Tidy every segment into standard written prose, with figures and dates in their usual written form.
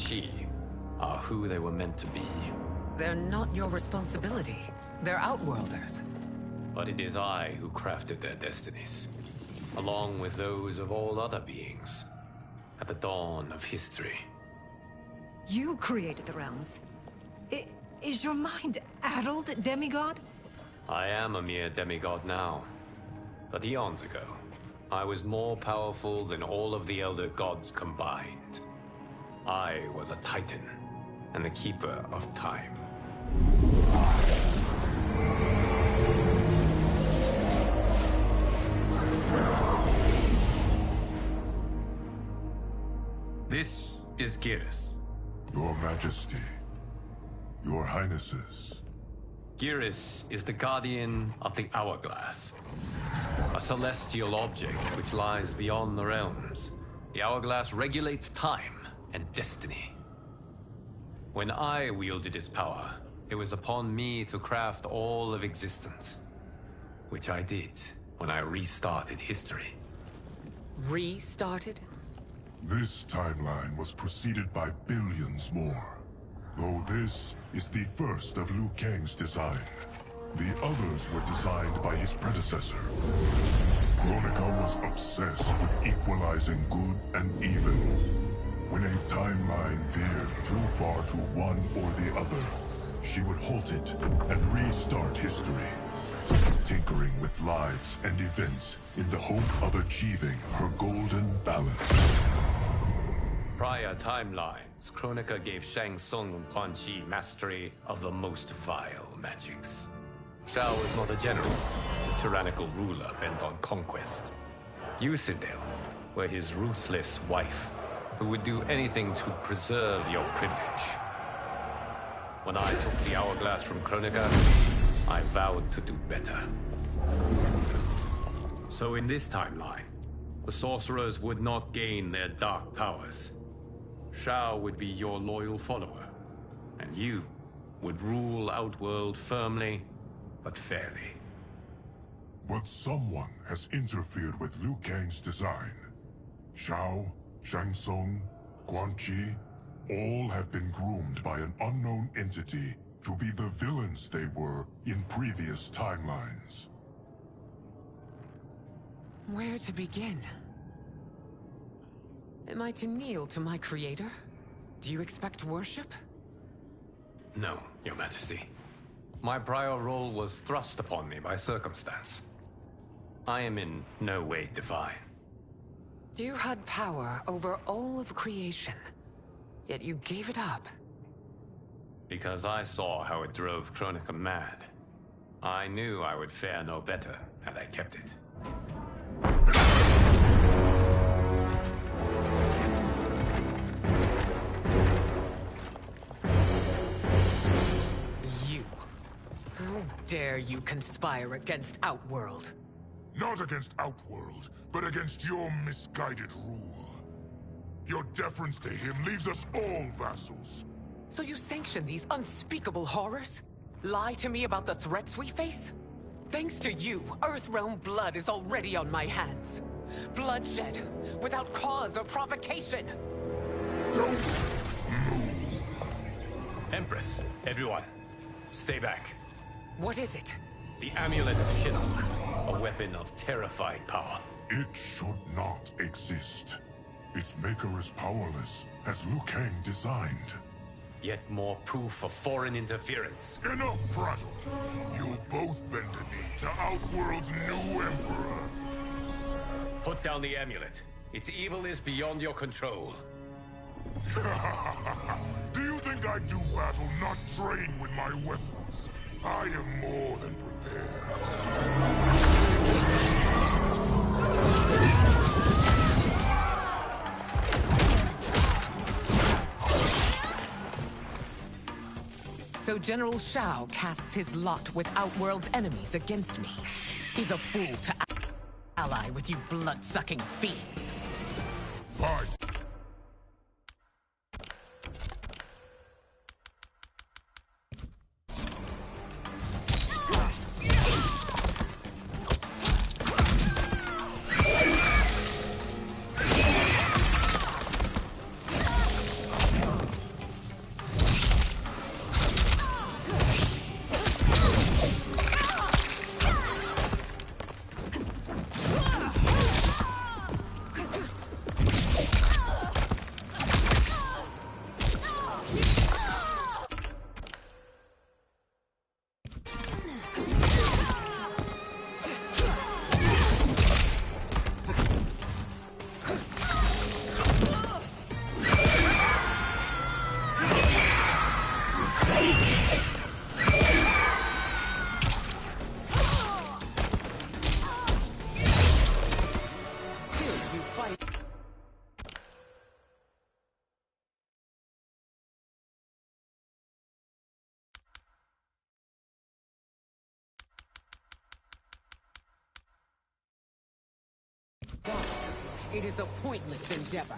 Chi are who they were meant to be. They're not your responsibility. They're Outworlders. But it is I who crafted their destinies, along with those of all other beings, at the dawn of history. You created the realms. Is your mind addled, demigod? I am a mere demigod now, but eons ago, I was more powerful than all of the Elder Gods combined. I was a Titan, and the Keeper of Time. This is Geras. Your Majesty, Your Highnesses. Geras is the guardian of the Hourglass, a celestial object which lies beyond the realms. The Hourglass regulates time and destiny. When I wielded its power, it was upon me to craft all of existence, which I did when I restarted history. Restarted? This timeline was preceded by billions more. Though this is the first of Liu Kang's design. The others were designed by his predecessor. Kronika was obsessed with equalizing good and evil. When a timeline veered too far to one or the other, she would halt it and restart history, tinkering with lives and events in the hope of achieving her golden balance. Prior timelines, Kronika gave Shang Tsung and Quan Chi mastery of the most vile magics. Shao was not a general, a tyrannical ruler bent on conquest. Yusidel were his ruthless wife, who would do anything to preserve your privilege. When I took the Hourglass from Kronika, I vowed to do better. So in this timeline, the sorcerers would not gain their dark powers. Shao would be your loyal follower, and you would rule Outworld firmly, but fairly. But someone has interfered with Liu Kang's design. Shao, Shang Tsung, Quan Chi, all have been groomed by an unknown entity to be the villains they were in previous timelines. Where to begin? Am I to kneel to my creator? Do you expect worship? No, Your Majesty. My prior role was thrust upon me by circumstance. I am in no way divine. You had power over all of creation, yet you gave it up. Because I saw how it drove Kronika mad. I knew I would fare no better had I kept it. You. How dare you conspire against Outworld? Not against Outworld, but against your misguided rule. Your deference to him leaves us all vassals. So you sanction these unspeakable horrors? Lie to me about the threats we face? Thanks to you, Earthrealm blood is already on my hands. Bloodshed, without cause or provocation. Don't move. Empress, everyone, stay back. What is it? The Amulet of Shinnok, a weapon of terrifying power. It should not exist. Its maker is powerless, as Liu Kang designed. Yet more proof of foreign interference. Enough prattle! You both bend a knee to Outworld's new emperor. Put down the amulet. Its evil is beyond your control. Do you think I do battle not trained with my weapons? I am more than prepared. So General Shao casts his lot with Outworld's enemies against me. He's a fool to ally with you blood-sucking fiends. Fine. It is a pointless endeavor.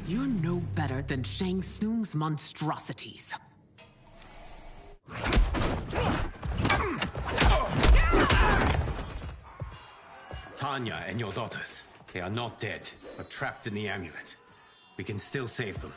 You're no better than Shang Tsung's monstrosities. Tanya and your daughters. They are not dead, but trapped in the amulet. We can still save them.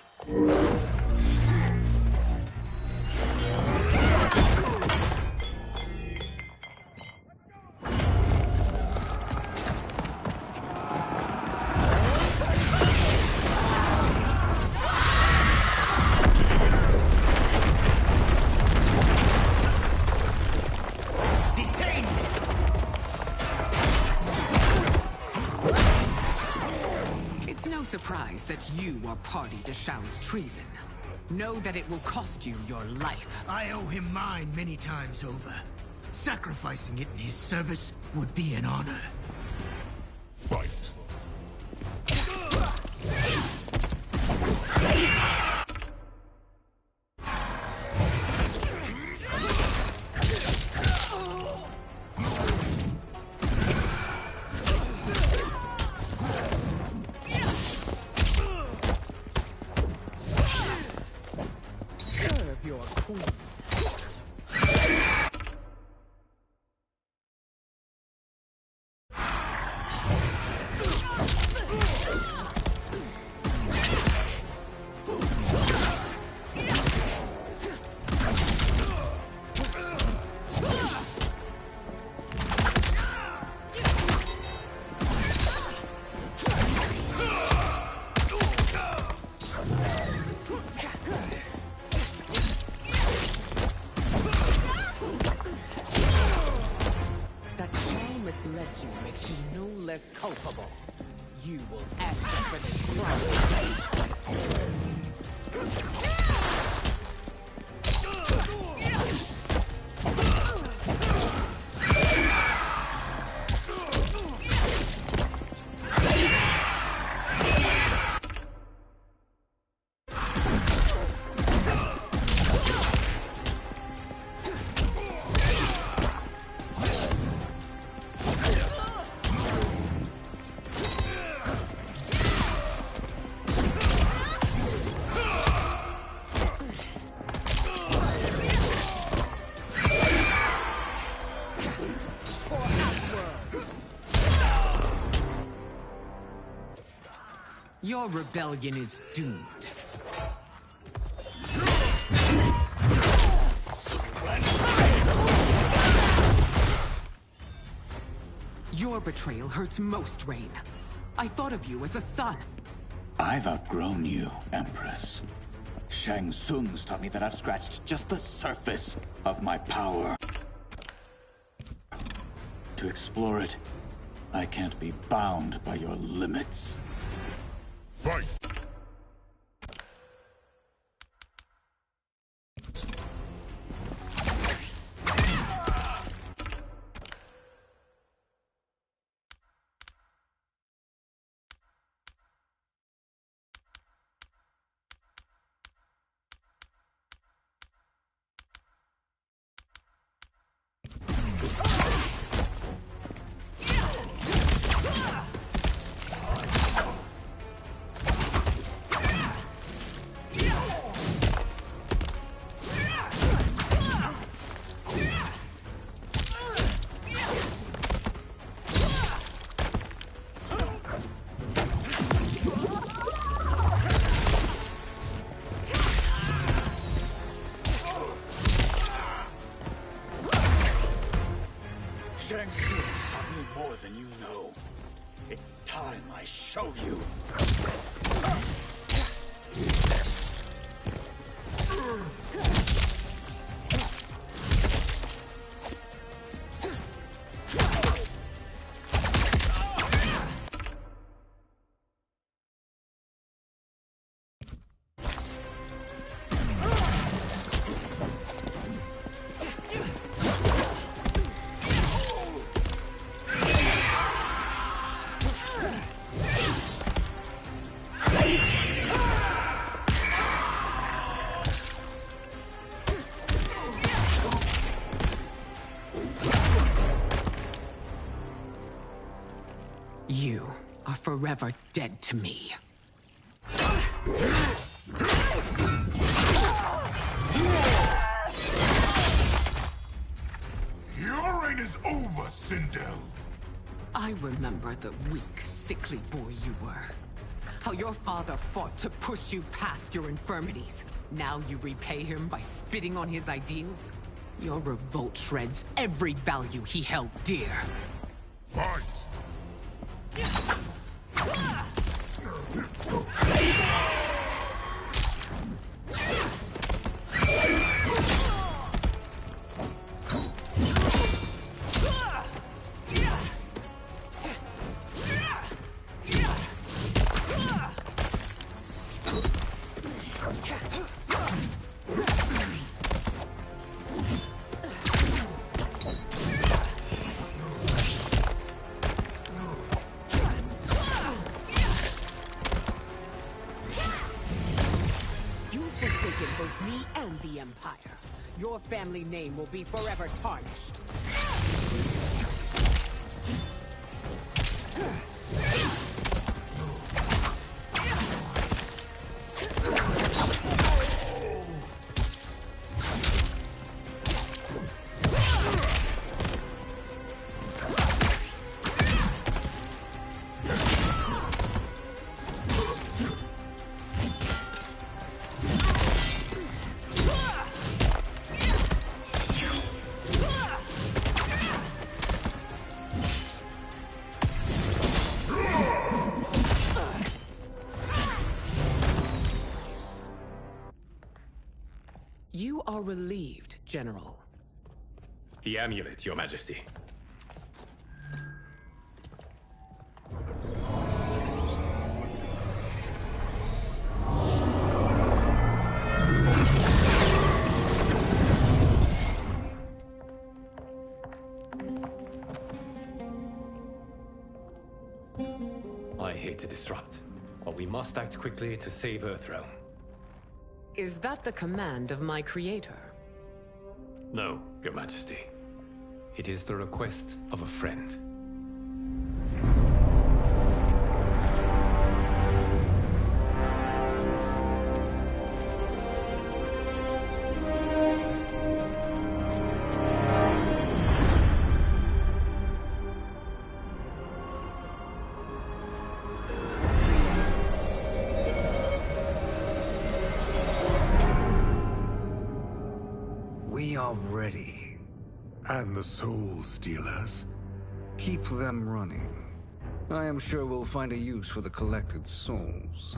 Surprised that you are party to Shao's treason. Know that it will cost you your life. I owe him mine many times over. Sacrificing it in his service would be an honor. Fight. Culpable. You will answer for this crime. Your rebellion is doomed. Your betrayal hurts most, Rain. I thought of you as a son. I've outgrown you, Empress. Shang Tsung's taught me that I've scratched just the surface of my power. To explore it, I can't be bound by your limits. Fight! I show you. You are forever dead to me. Your reign is over, Sindel. I remember the weak, sickly boy you were. How your father fought to push you past your infirmities. Now you repay him by spitting on his ideals? Your revolt shreds every value he held dear. Fight! Both me and the Empire. Your family name will be forever tarnished. You are relieved, General. The amulet, Your Majesty. I hate to disrupt, but we must act quickly to save Earthrealm. Is that the command of my creator? No, Your Majesty. It is the request of a friend. We are ready. And the Soul Stealers? Keep them running. I am sure we'll find a use for the collected souls.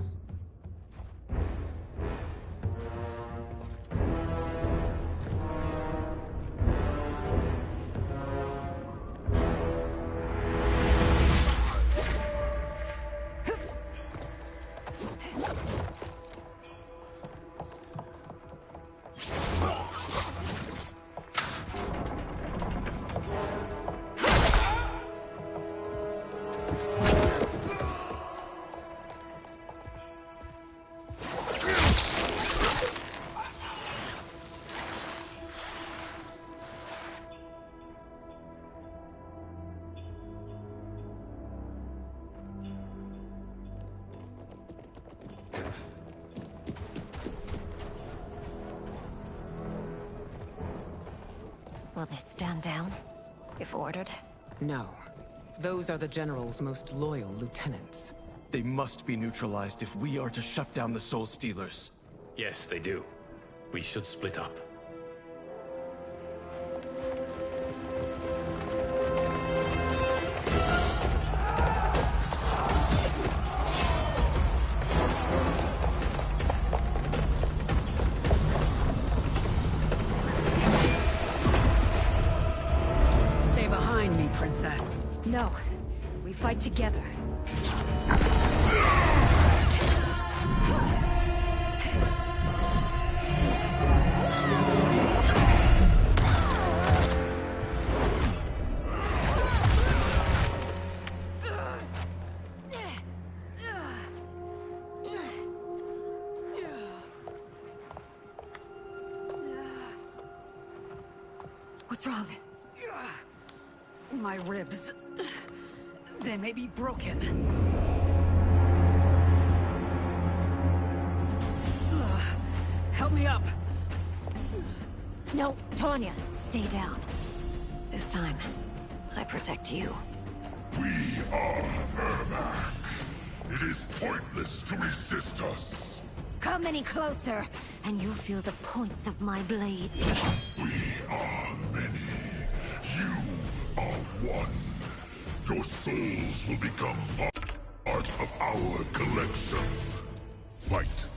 Will they stand down, if ordered? No. Those are the General's most loyal lieutenants. They must be neutralized if we are to shut down the Soul Stealers. Yes, they do. We should split up. No. We fight together. What's wrong? My ribs. They may be broken. Help me up. No, Tanya, stay down. This time, I protect you. We are Ermac. It is pointless to resist us. Come any closer, and you'll feel the points of my blades. We are many. You are one. Your souls will become part of our collection. Fight.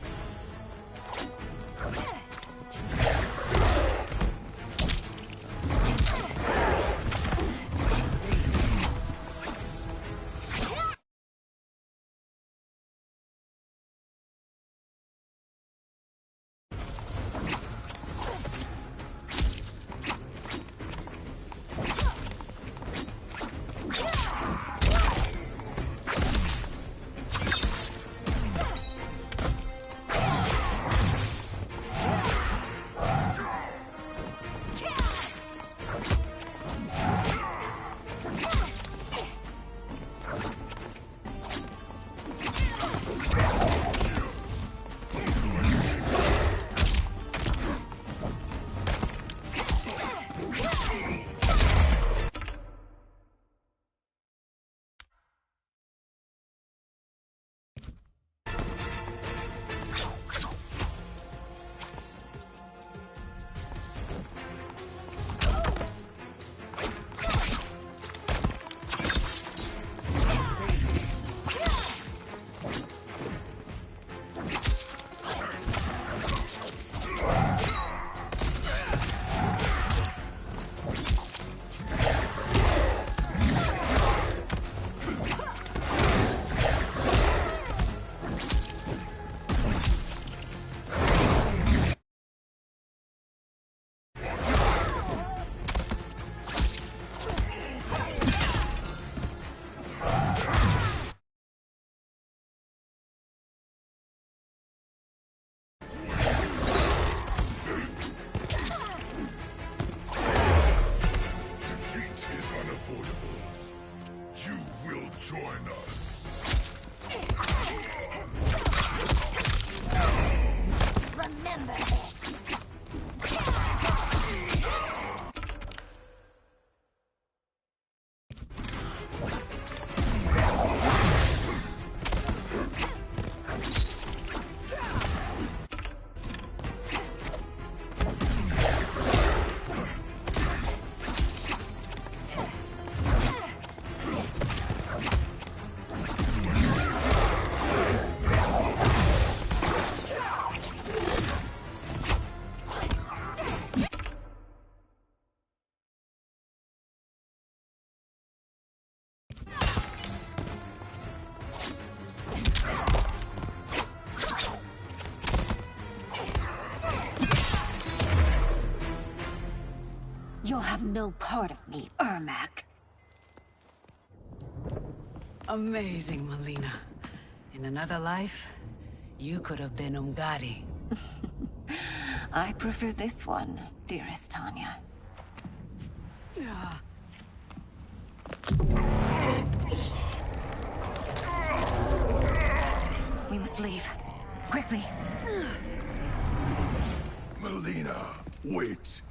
You'll have no part of me, Ermac. Amazing, Melina. In another life, you could have been Umgadi. I prefer this one, dearest Tanya. We must leave. Quickly. Melina, wait.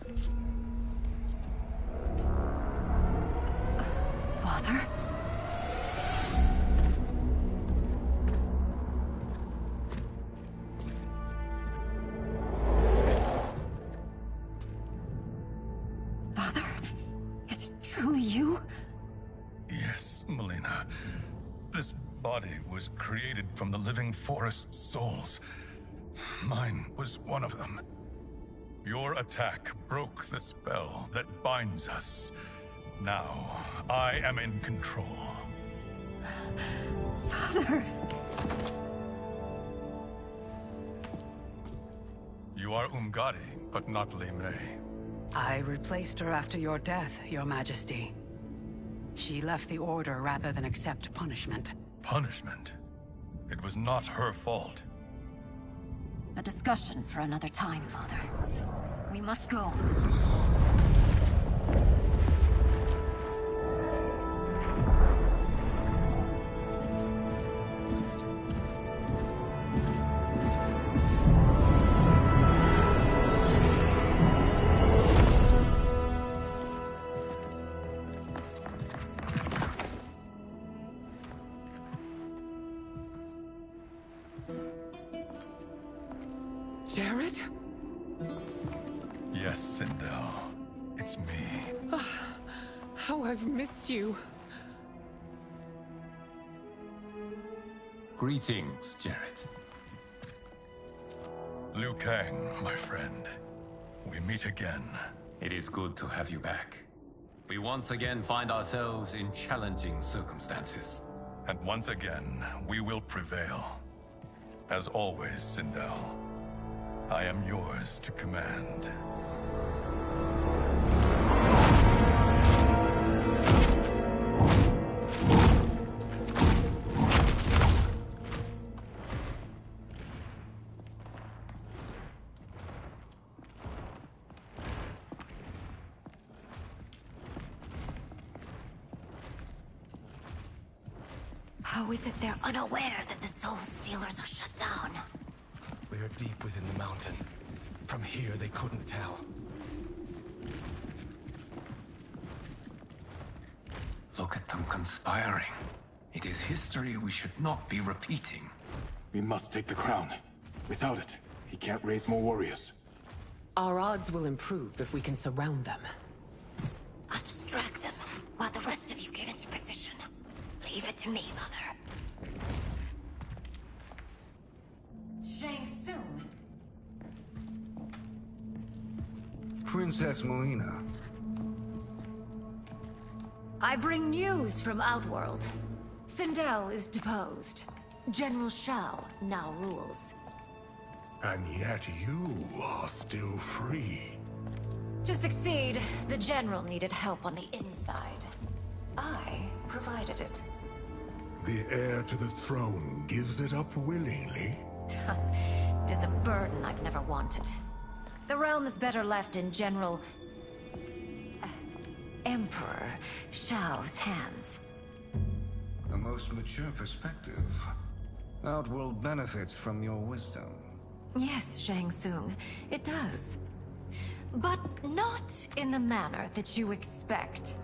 Father? Father? Is it truly you? Yes, Melina. This body was created from the living forest's souls. Mine was one of them. Your attack broke the spell that binds us. Now, I am in control. Father! You are Umgadi, but not Li Mei. I replaced her after your death, Your Majesty. She left the Order rather than accept punishment. Punishment? It was not her fault. A discussion for another time, Father. We must go. Jared? Yes, Sindel. It's me. How I've missed you. Greetings, Jared. Liu Kang, my friend. We meet again. It is good to have you back. We once again find ourselves in challenging circumstances. And once again, we will prevail. As always, Sindel, I am yours to command. How is it they're unaware that the Soul Stealers are shut down? We are deep within the mountain. From here, they couldn't tell. Look at them conspiring. It is history we should not be repeating. We must take the crown. Without it, he can't raise more warriors. Our odds will improve if we can surround them. I'll distract them while the rest of you get into position. Leave it to me, Mother. Shang Tsung. Princess Melina. I bring news from Outworld. Sindel is deposed. General Shao now rules. And yet you are still free. To succeed, the General needed help on the inside. I provided it. The heir to the throne gives it up willingly. It is a burden I've never wanted. The realm is better left in General... Emperor Shao's hands. A most mature perspective. Outworld benefits from your wisdom. Yes, Shang Tsung, it does. But not in the manner that you expect.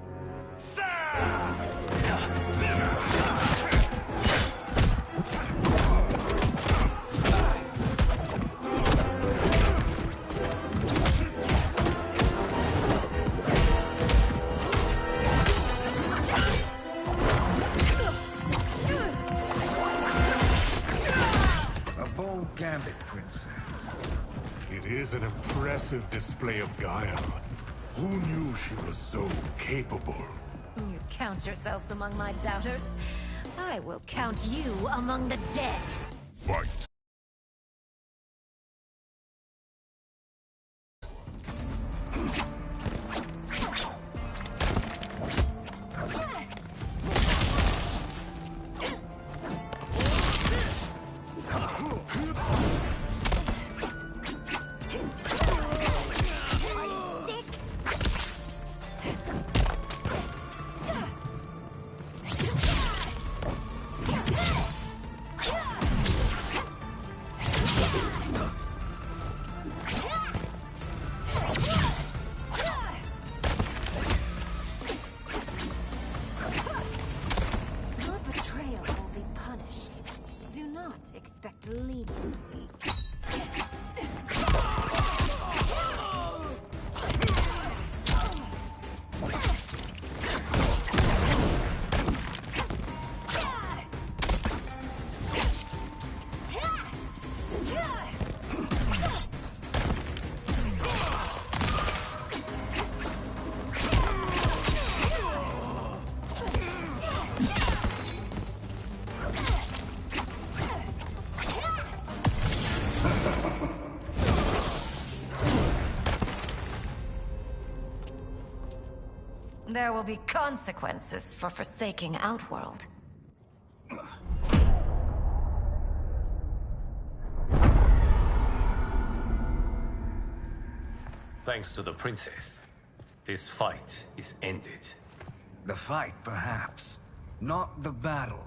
A bold gambit, Princess. It is an impressive display of guile. Who knew she was so capable? You count yourselves among my doubters. I will count you among the dead. Fight! There will be consequences for forsaking Outworld. Thanks to the princess, this fight is ended. The fight, perhaps. Not the battle.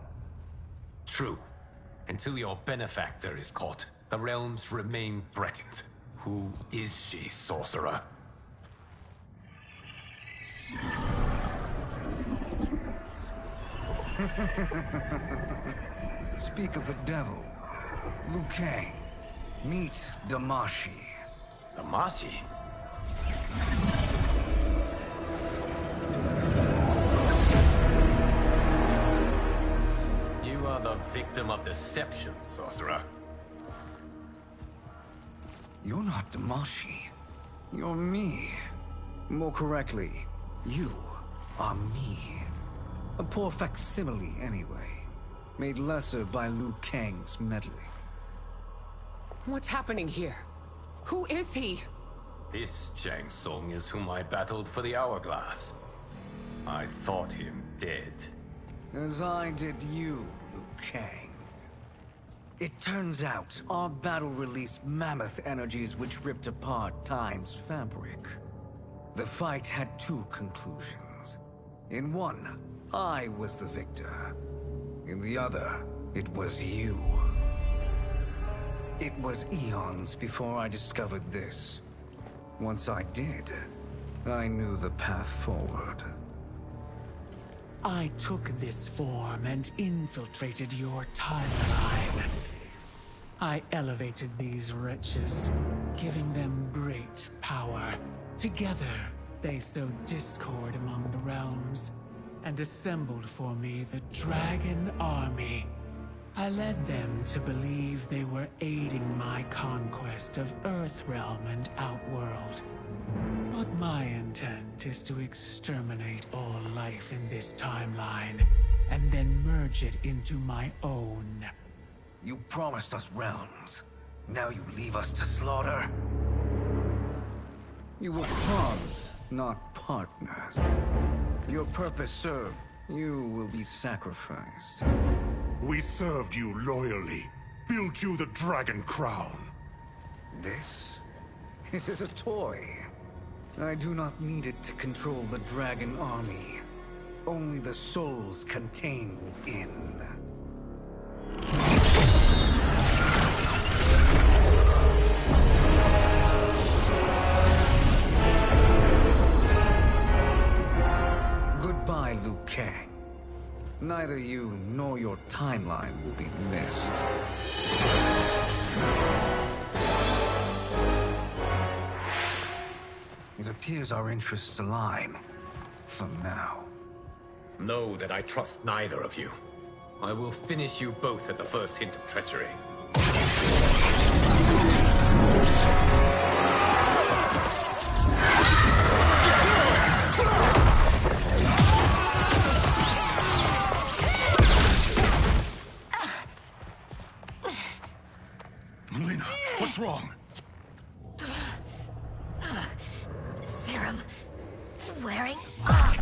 True. Until your benefactor is caught, the realms remain threatened. Who is she, sorcerer? Speak of the devil. Liu Kang. Meet Damashi. Damashi? You are the victim of deception, sorcerer. You're not Damashi. You're me. More correctly, you are me. A poor facsimile, anyway. Made lesser by Liu Kang's meddling. What's happening here? Who is he? This Shang Tsung is whom I battled for the Hourglass. I thought him dead. As I did you, Liu Kang. It turns out our battle released mammoth energies which ripped apart time's fabric. The fight had two conclusions. In one, I was the victor. In the other, it was you. It was eons before I discovered this. Once I did, I knew the path forward. I took this form and infiltrated your timeline. I elevated these wretches, giving them great power. Together, they sowed discord among the realms, and assembled for me the Dragon Army. I led them to believe they were aiding my conquest of Earthrealm and Outworld. But my intent is to exterminate all life in this timeline, and then merge it into my own. You promised us realms. Now you leave us to slaughter? You were pawns, not partners. Your purpose served. You will be sacrificed. We served you loyally. Built you the Dragon Crown. This is a toy. I do not need it to control the Dragon Army. Only the souls contained within. Goodbye, Liu Kang. Neither you nor your timeline will be missed. It appears our interests align. For now. Know that I trust neither of you. I will finish you both at the first hint of treachery. Melina, what's wrong? Serum wearing off.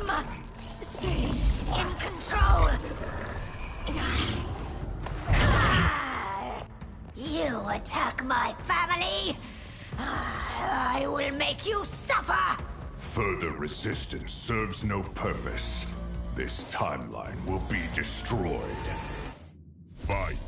Must stay in control. You attack my family. I will make you suffer. Further resistance serves no purpose. This timeline will be destroyed. Fight.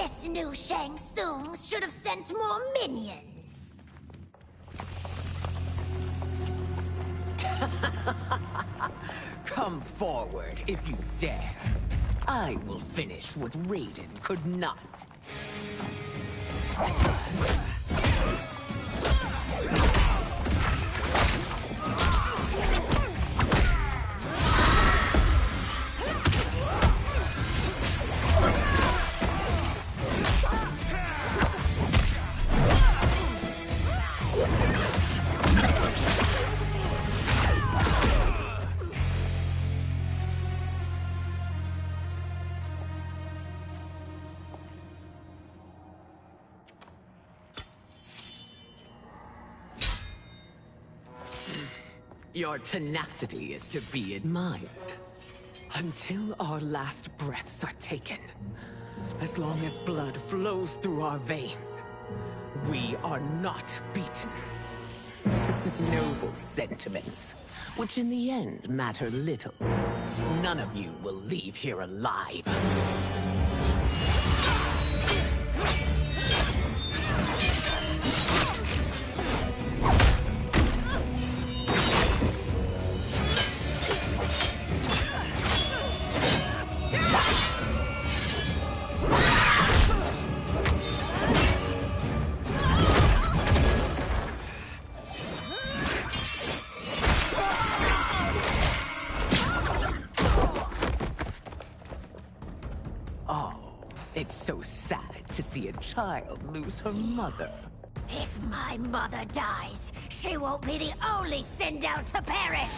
This new Shang Tsung should have sent more minions. Come forward if you dare. I will finish what Raiden could not. Your tenacity is to be admired. Until our last breaths are taken, as long as blood flows through our veins, we are not beaten. Noble sentiments, which in the end matter little. None of you will leave here alive. It's so sad to see a child lose her mother. If my mother dies, she won't be the only Sindel to perish!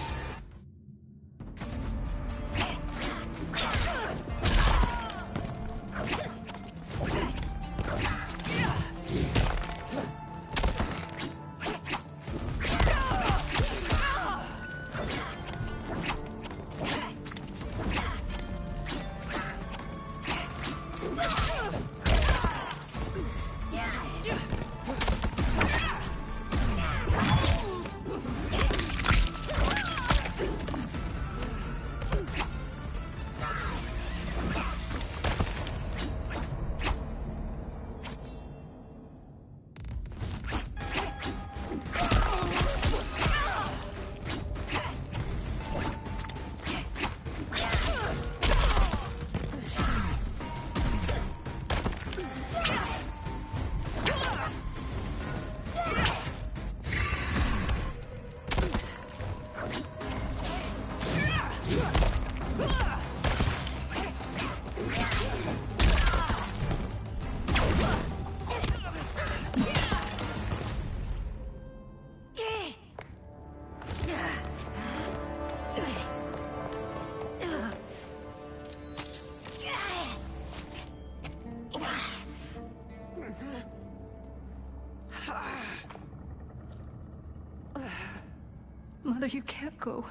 Mother, you can't go.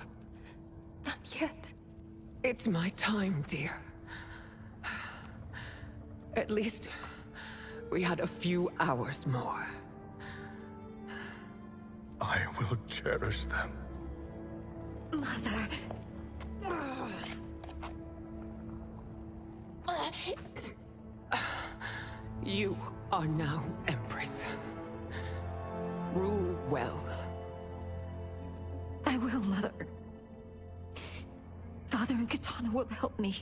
Not yet. It's my time, dear. At least, we had a few hours more. I will cherish them. Mother... You are now Empress. Rule well. I will, Mother. Father and Katana will help me.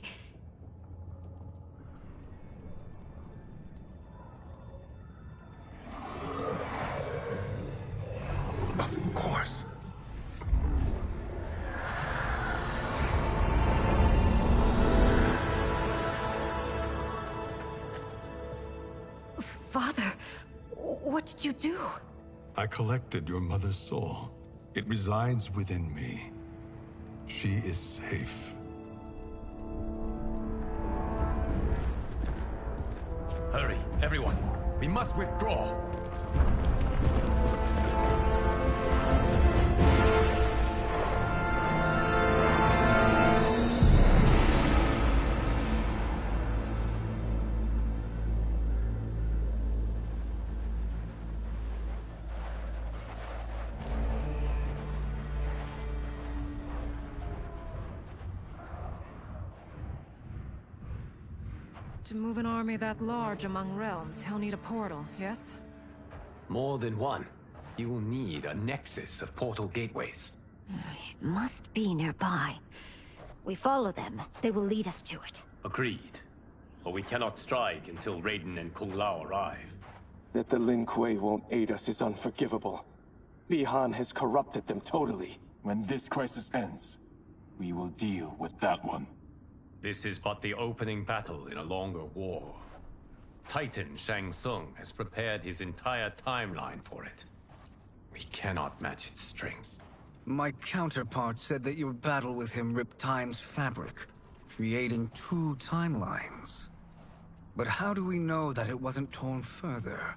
Of course. Father, what did you do? I collected your mother's soul. It resides within me. She is safe. Hurry, everyone. We must withdraw. To move an army that large among realms, he'll need a portal, yes? More than one. You will need a nexus of portal gateways. It must be nearby. We follow them, they will lead us to it. Agreed. But we cannot strike until Raiden and Kung Lao arrive. That the Lin Kuei won't aid us is unforgivable. Bihan has corrupted them totally. When this crisis ends, we will deal with that one. This is but the opening battle in a longer war. Titan Shang Tsung has prepared his entire timeline for it. We cannot match its strength. My counterpart said that your battle with him ripped time's fabric, creating 2 timelines. But how do we know that it wasn't torn further?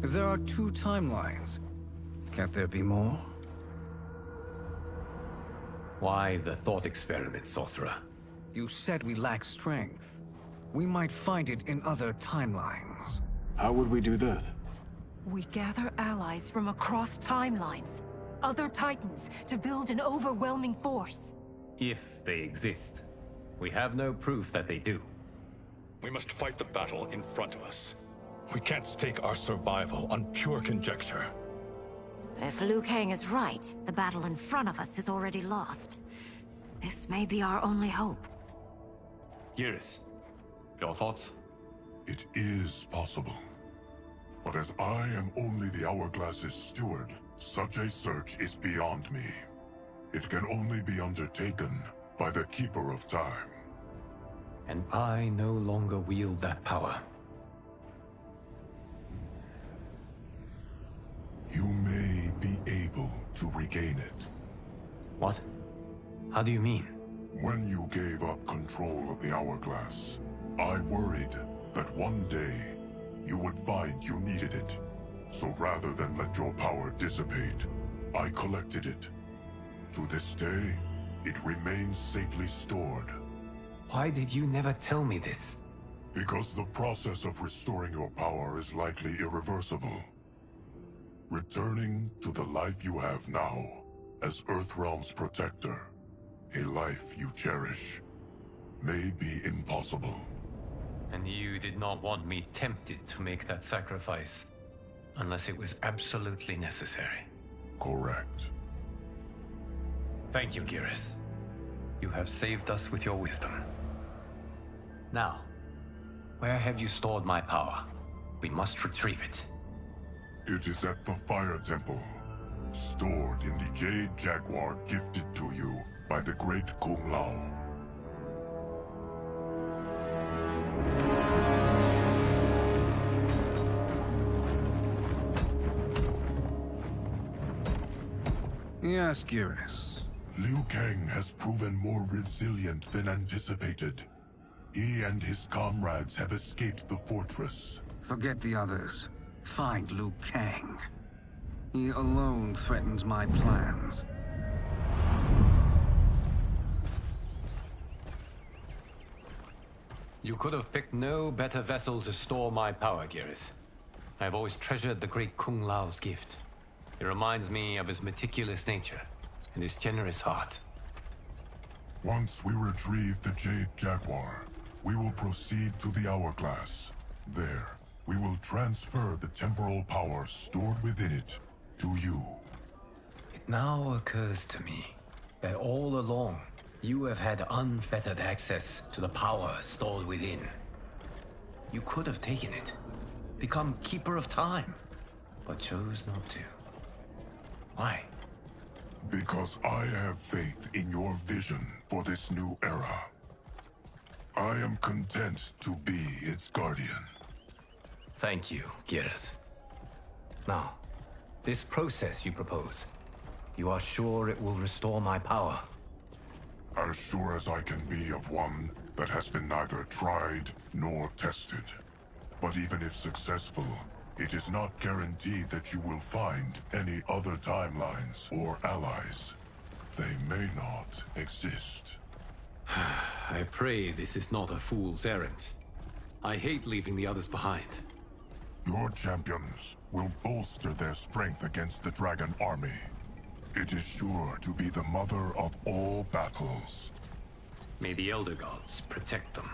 If there are 2 timelines, can't there be more? Why the thought experiment, Sorcerer? You said we lack strength. We might find it in other timelines. How would we do that? We gather allies from across timelines, other titans, to build an overwhelming force. If they exist. We have no proof that they do. We must fight the battle in front of us. We can't stake our survival on pure conjecture. If Liu Kang is right, the battle in front of us is already lost. This may be our only hope. Geras, your thoughts? It is possible. But as I am only the Hourglass's steward, such a search is beyond me. It can only be undertaken by the Keeper of Time. And I no longer wield that power. You may be able to regain it. What? How do you mean? When you gave up control of the Hourglass, I worried that one day you would find you needed it. So rather than let your power dissipate, I collected it. To this day, it remains safely stored. Why did you never tell me this? Because the process of restoring your power is likely irreversible. Returning to the life you have now, as Earthrealm's protector, a life you cherish, may be impossible. And you did not want me tempted to make that sacrifice, unless it was absolutely necessary. Correct. Thank you, Geras. You have saved us with your wisdom. Now, where have you stored my power? We must retrieve it. It is at the Fire Temple, stored in the Jade Jaguar gifted to you by the great Kung Lao. Yes, Geras. Liu Kang has proven more resilient than anticipated. He and his comrades have escaped the fortress. Forget the others. Find Liu Kang. He alone threatens my plans. You could have picked no better vessel to store my power, Geras. I have always treasured the great Kung Lao's gift. It reminds me of his meticulous nature and his generous heart. Once we retrieve the Jade Jaguar, we will proceed to the Hourglass. There, we will transfer the temporal power stored within it to you. It now occurs to me that all along, you have had unfettered access to the power stored within. You could have taken it, become Keeper of Time, but chose not to. Why? Because I have faith in your vision for this new era. I am content to be its guardian. Thank you, Geras. Now, this process you propose, you are sure it will restore my power? As sure as I can be of one that has been neither tried nor tested. But even if successful, it is not guaranteed that you will find any other timelines or allies. They may not exist. I pray this is not a fool's errand. I hate leaving the others behind. Your champions will bolster their strength against the Dragon Army. It is sure to be the mother of all battles. May the Elder Gods protect them.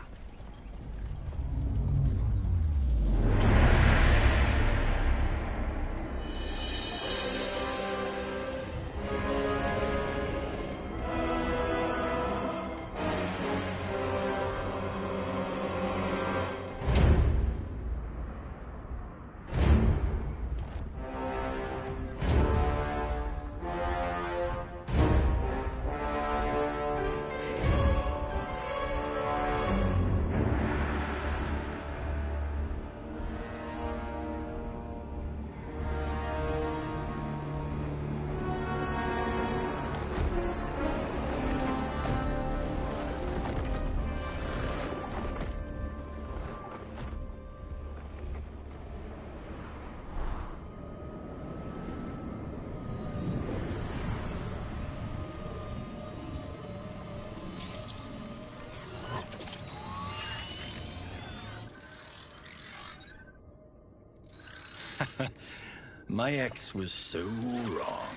My ex was so wrong.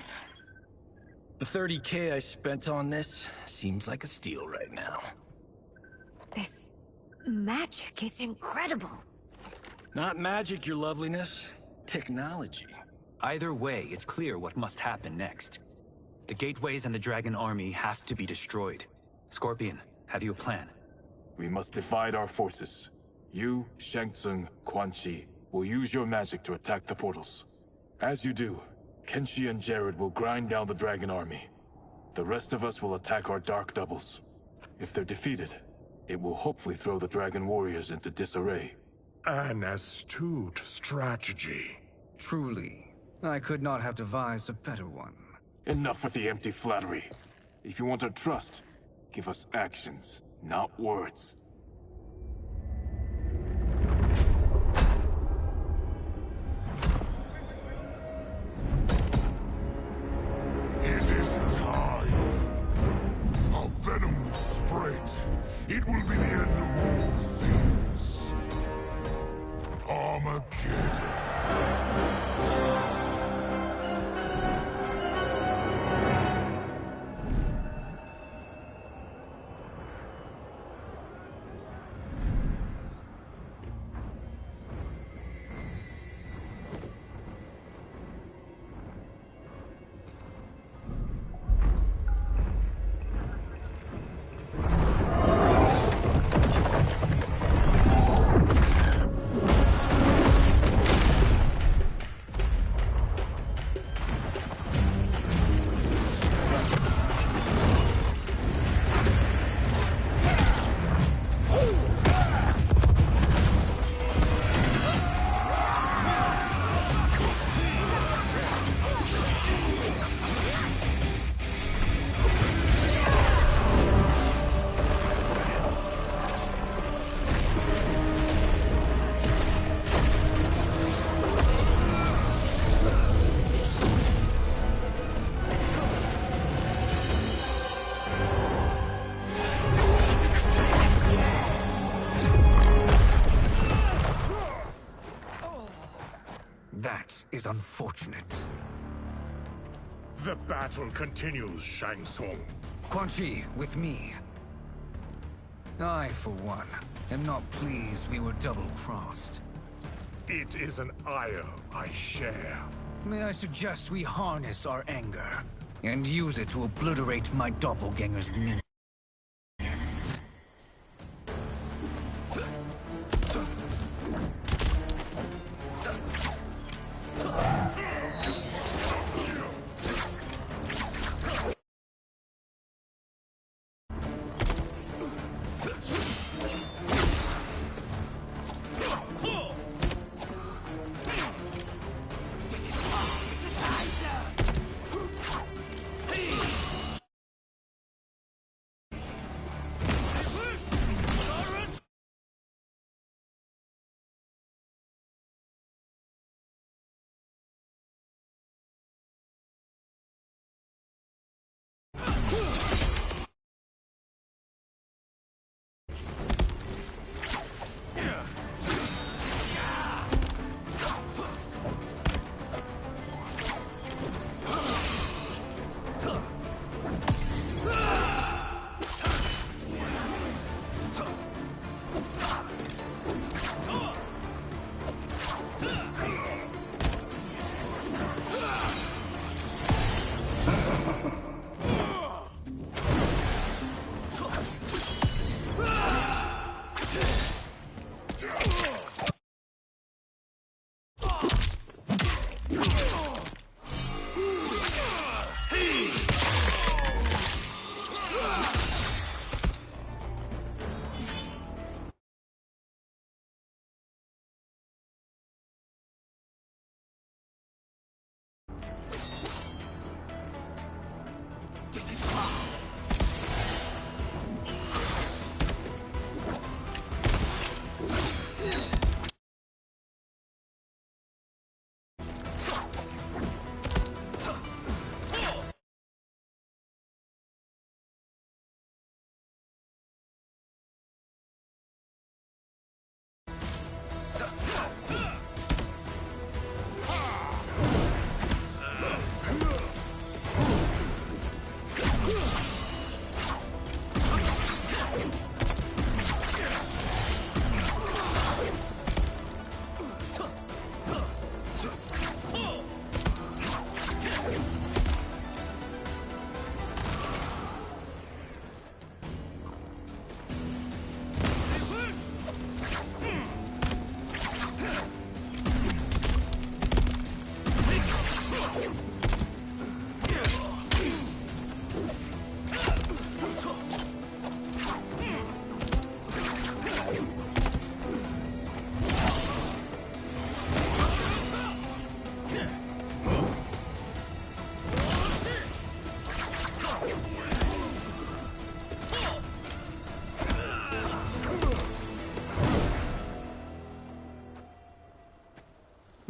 The 30K I spent on this seems like a steal right now. This magic is incredible. Not magic, your loveliness. Technology. Either way, it's clear what must happen next. The gateways and the Dragon Army have to be destroyed. Scorpion, have you a plan? We must divide our forces. You, Shang Tsung, Quan Chi, will use your magic to attack the portals. As you do, Kenshi and Jared will grind down the Dragon Army. The rest of us will attack our Dark Doubles. If they're defeated, it will hopefully throw the Dragon Warriors into disarray. An astute strategy. Truly, I could not have devised a better one. Enough with the empty flattery. If you want our trust, give us actions, not words. It is time. Our venom will spread. It will be the end of all things. Armageddon. That is unfortunate. The battle continues, Shang Tsung. Quan Chi, with me. I, for one, am not pleased we were double-crossed. It is an ire I share. May I suggest we harness our anger and use it to obliterate my doppelganger's minions?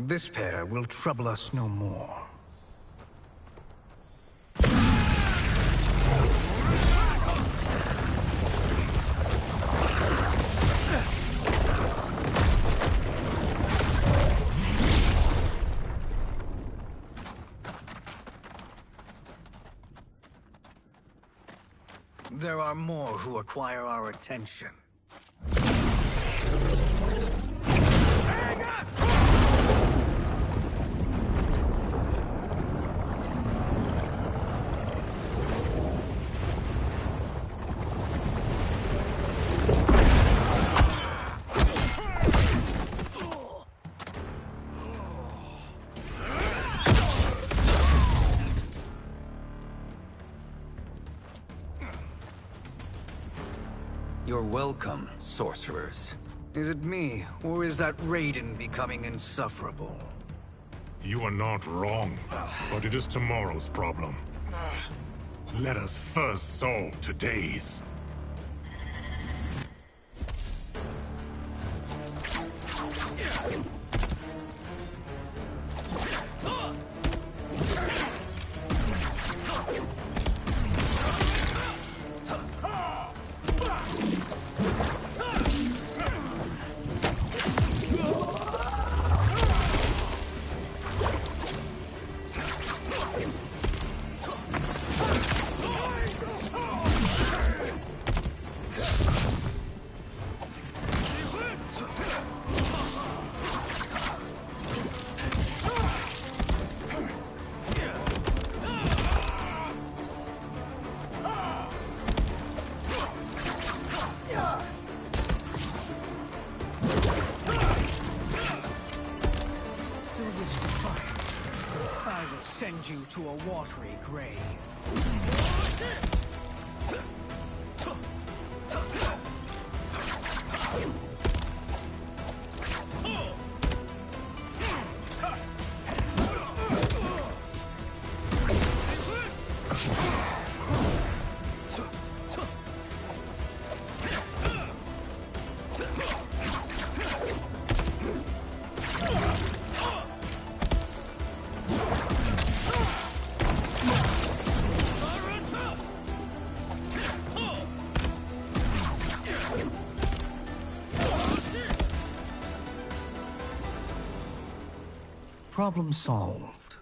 This pair will trouble us no more. There are more who require our attention. You're welcome, sorcerers. Is it me, or is that Raiden becoming insufferable? You are not wrong, but it is tomorrow's problem. Let us first solve today's. Send you to a watery grave. Problem solved.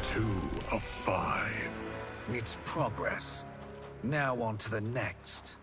Two of 5. It's progress. Now on to the next.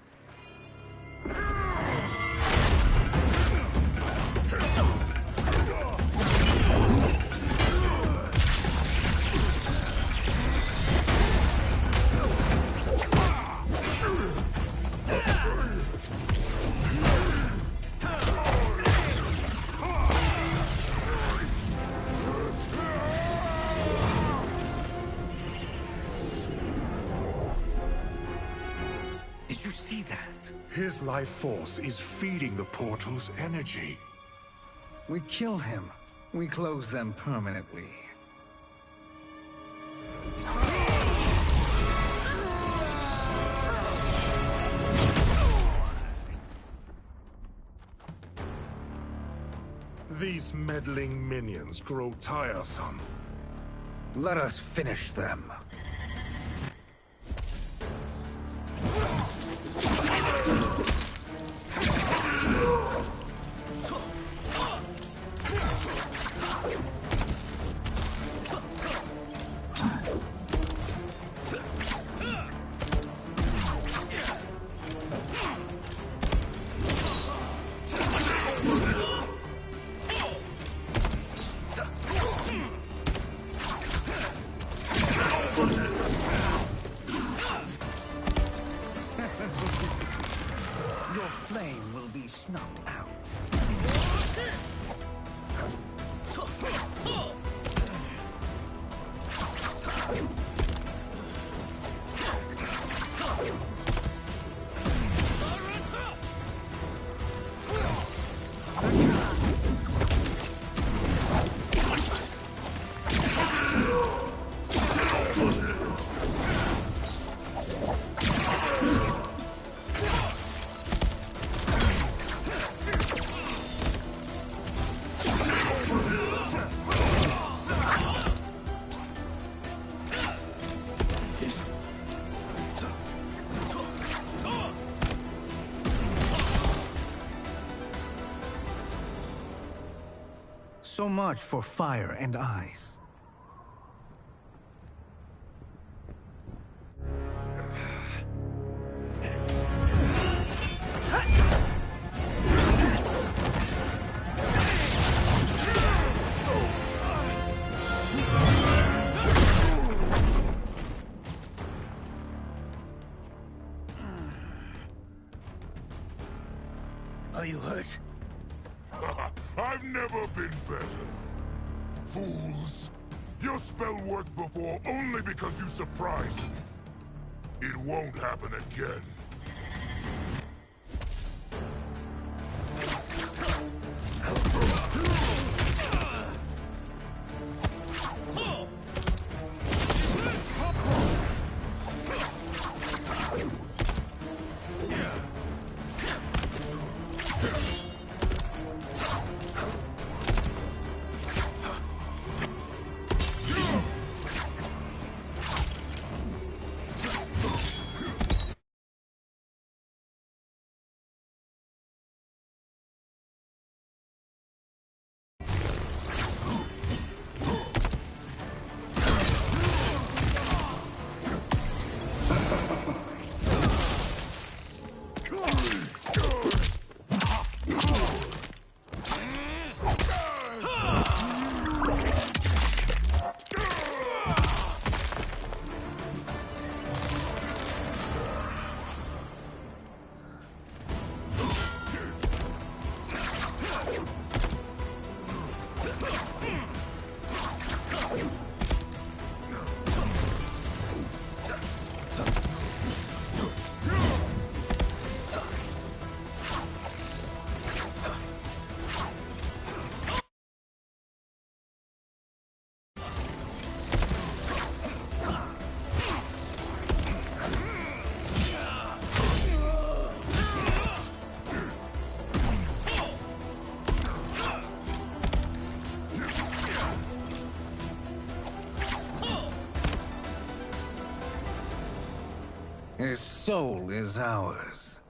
His life force is feeding the portal's energy. We kill him. We close them permanently. These meddling minions grow tiresome. Let us finish them. So much for fire and ice. Are you hurt? I've never been better. Fools. Your spell worked before only because you surprised me. It won't happen again. His soul is ours.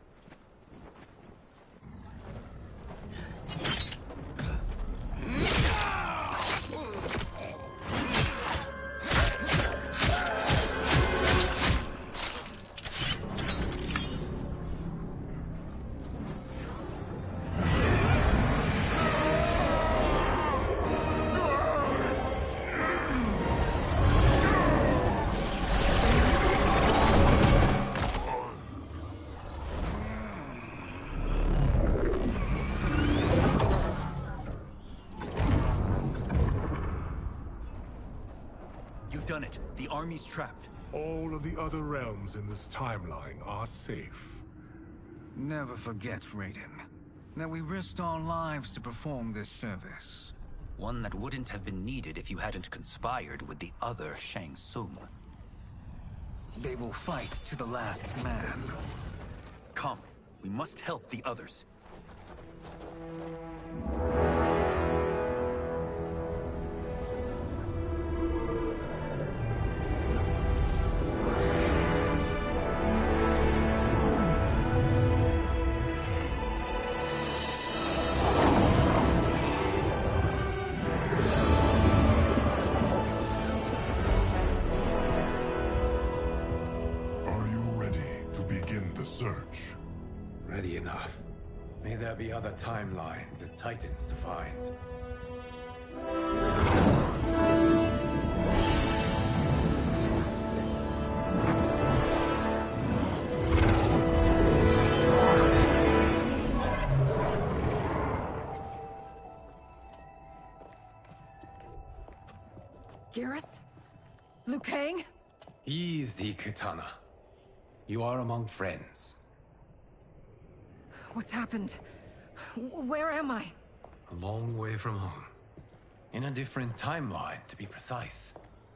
Done it. The army's trapped. All of the other realms in this timeline are safe. Never forget, Raiden, that we risked our lives to perform this service. One that wouldn't have been needed if you hadn't conspired with the other Shang Tsung. They will fight to the last man. Come, we must help the others. Search. Ready enough. May there be other timelines and titans to find. Garrus? Liu Kang? Easy, Kitana. You are among friends. What's happened? Where am I? A long way from home. In a different timeline, to be precise.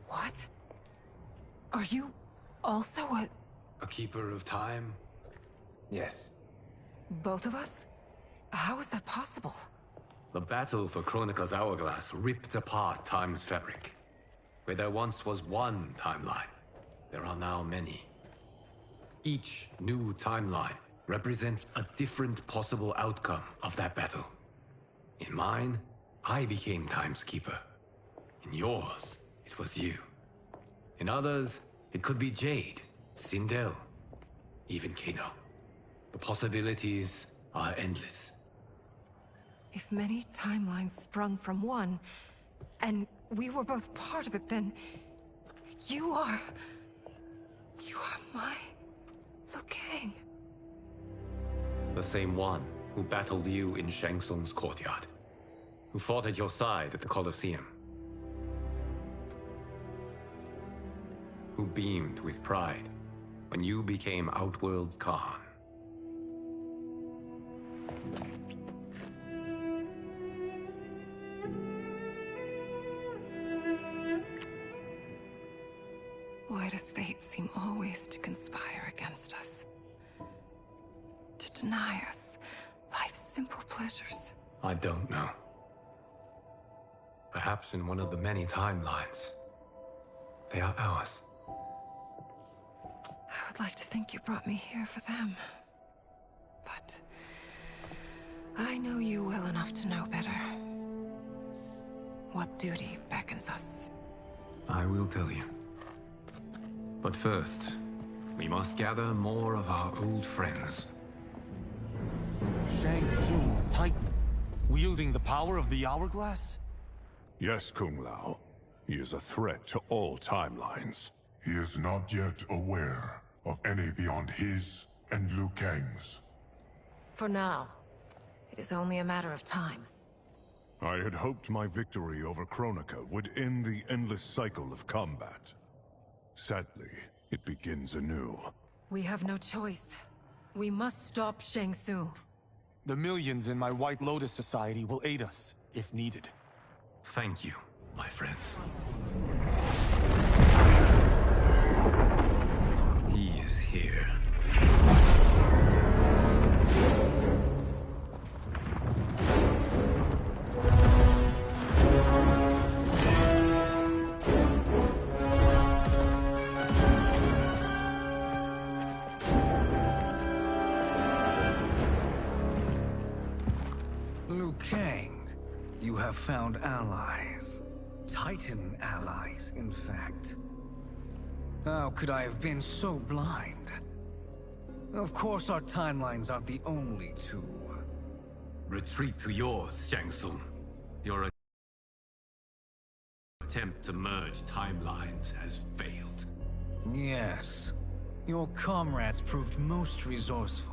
What? Are you also a keeper of time? Yes. Both of us? How is that possible? The battle for Chronica's hourglass ripped apart time's fabric. Where there once was one timeline, there are now many. Each new timeline represents a different possible outcome of that battle. In mine, I became Time's Keeper. In yours, it was you. In others, it could be Jade, Sindel, even Kano. The possibilities are endless. If many timelines sprung from one, and we were both part of it, then you are my Liu Kang. The same one who battled you in Shang Tsung's courtyard. Who fought at your side at the Colosseum. Who beamed with pride when you became Outworld's Khan. Why does fate seem always to conspire against us? To deny us life's simple pleasures? I don't know. Perhaps in one of the many timelines, they are ours. I would like to think you brought me here for them. But I know you well enough to know better. What duty beckons us? I will tell you. But first, we must gather more of our old friends. Shang Tsung, Titan, wielding the power of the Hourglass? Yes, Kung Lao. He is a threat to all timelines. He is not yet aware of any beyond his and Liu Kang's. For now, it is only a matter of time. I had hoped my victory over Kronika would end the endless cycle of combat. Sadly, it begins anew. We have no choice. We must stop Shang Tsung. The millions in my White Lotus Society will aid us, if needed. Thank you, my friends. He is here. Liu Kang, you have found allies. Titan allies, in fact. How could I have been so blind? Of course our timelines aren't the only two. Retreat to yours, Shang Tsung. Your attempt to merge timelines has failed. Yes. Your comrades proved most resourceful.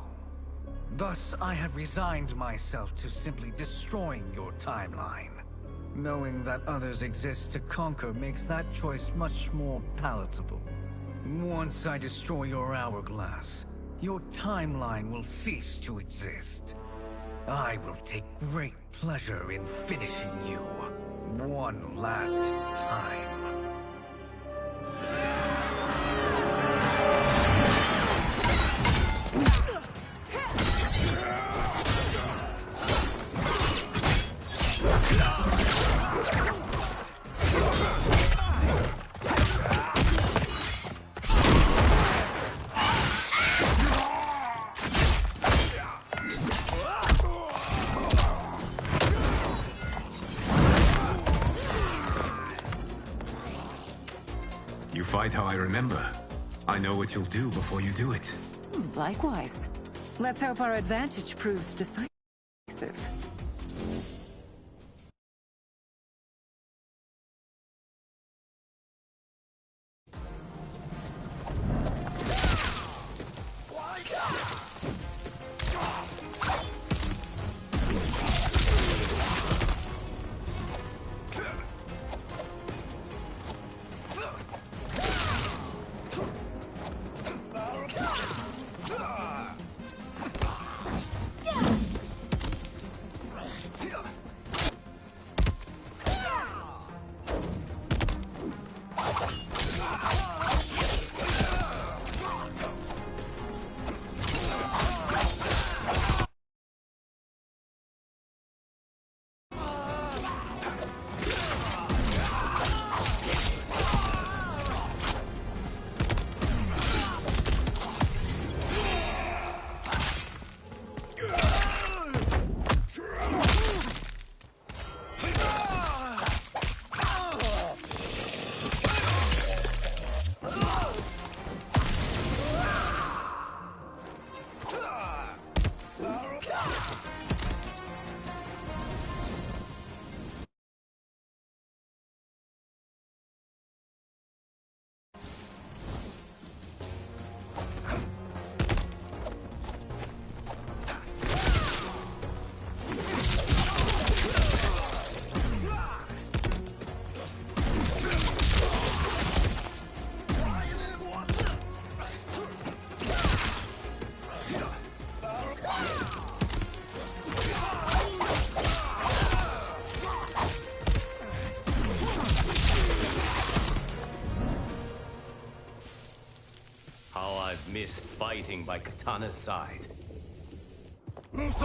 Thus, I have resigned myself to simply destroying your timeline. Knowing that others exist to conquer makes that choice much more palatable. Once I destroy your hourglass, your timeline will cease to exist. I will take great pleasure in finishing you one last time. Fight how I remember. I know what you'll do before you do it. Likewise. Let's hope our advantage proves decisive. I've missed fighting by Katana's side. Let's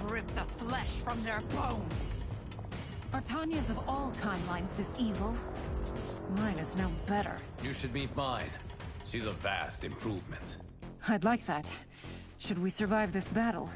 rip the flesh from their bones. Are Tanya's of all timelines this evil? Mine is no better. You should meet mine. She's a vast improvement. I'd like that. Should we survive this battle?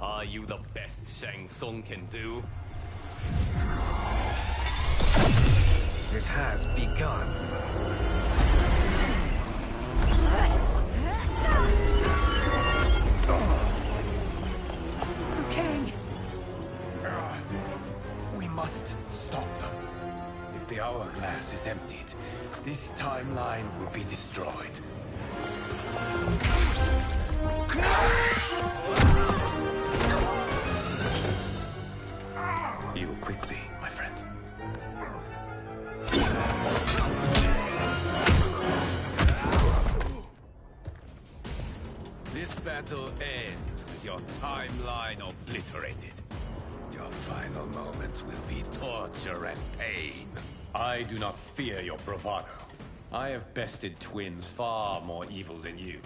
Are you the best Shang Tsung can do? It has begun. Liu Kang! We must stop them. If the hourglass is emptied, this timeline will be destroyed. Heal quickly, my friend. This battle ends with your timeline obliterated. Your final moments will be torture and pain. I do not fear your bravado. I have bested twins far more evil than you.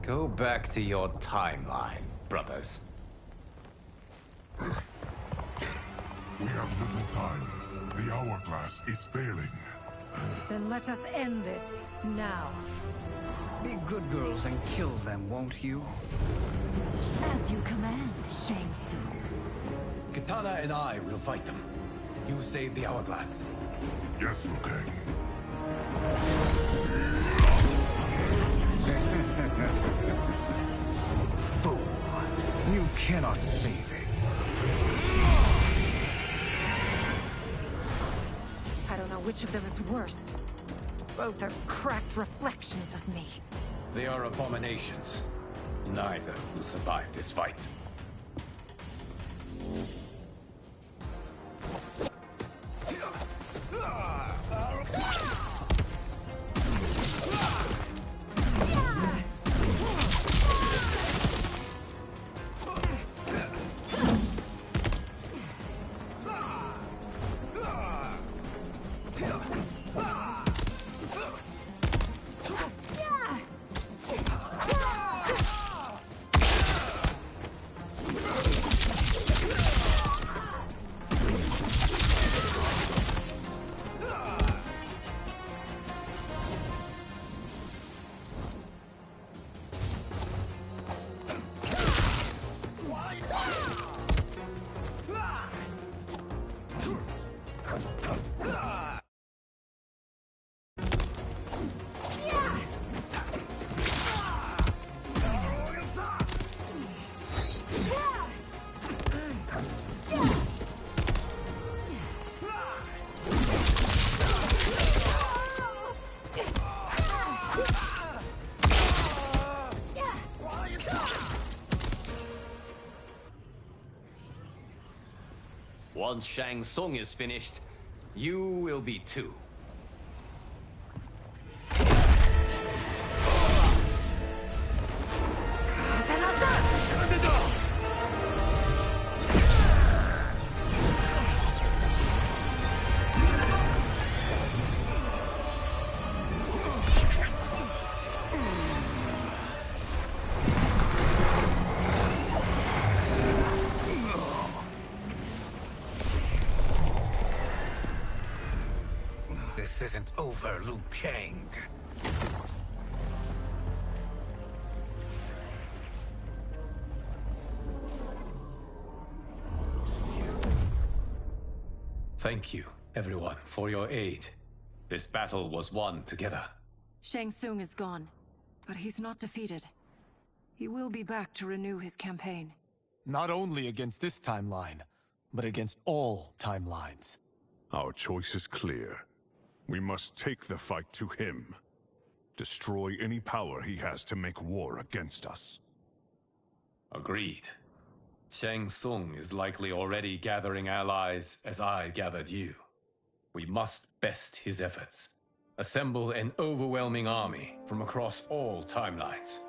Go back to your timeline, brothers. We have little time. The hourglass is failing. Then let us end this, now. Be good girls and kill them, won't you? As you command, Shang Tsung. Katana and I will fight them. You save the hourglass. Yes, Liu Kang. Fool. You cannot save it. I don't know which of them is worse. Both are cracked reflections of me. They are abominations. Neither will survive this fight. Once Shang Tsung is finished, you will be too. This isn't over, Liu Kang. Thank you, everyone, for your aid. This battle was won together. Shang Tsung is gone, but he's not defeated. He will be back to renew his campaign. Not only against this timeline, but against all timelines. Our choice is clear. We must take the fight to him. Destroy any power he has to make war against us. Agreed. Shang Tsung is likely already gathering allies as I gathered you. We must best his efforts. Assemble an overwhelming army from across all timelines.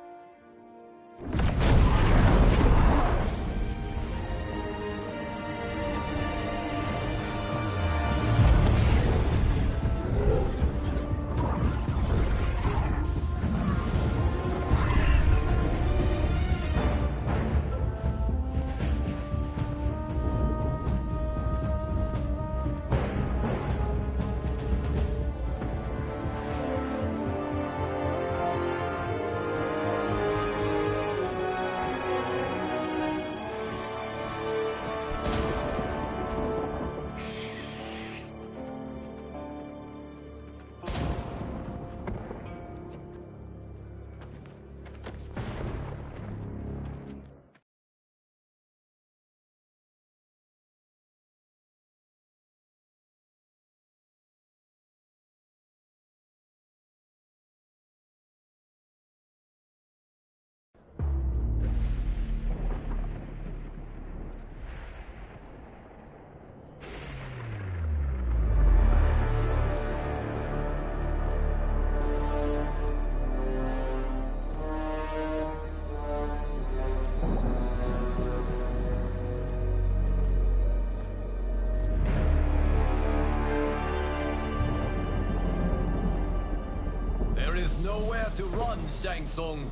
Nowhere to run, Shang Tsung.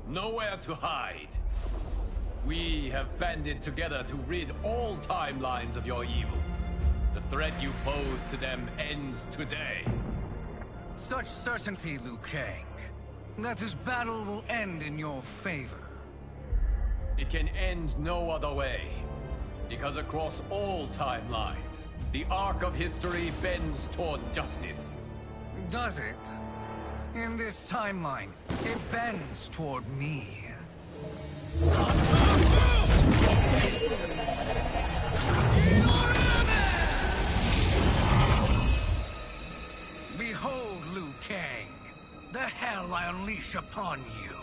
Nowhere to hide. We have banded together to rid all timelines of your evil. The threat you pose to them ends today. Such certainty, Liu Kang, that this battle will end in your favor. It can end no other way. Because across all timelines, the arc of history bends toward justice. Does it? In this timeline, it bends toward me. Behold, Liu Kang, the hell I unleash upon you.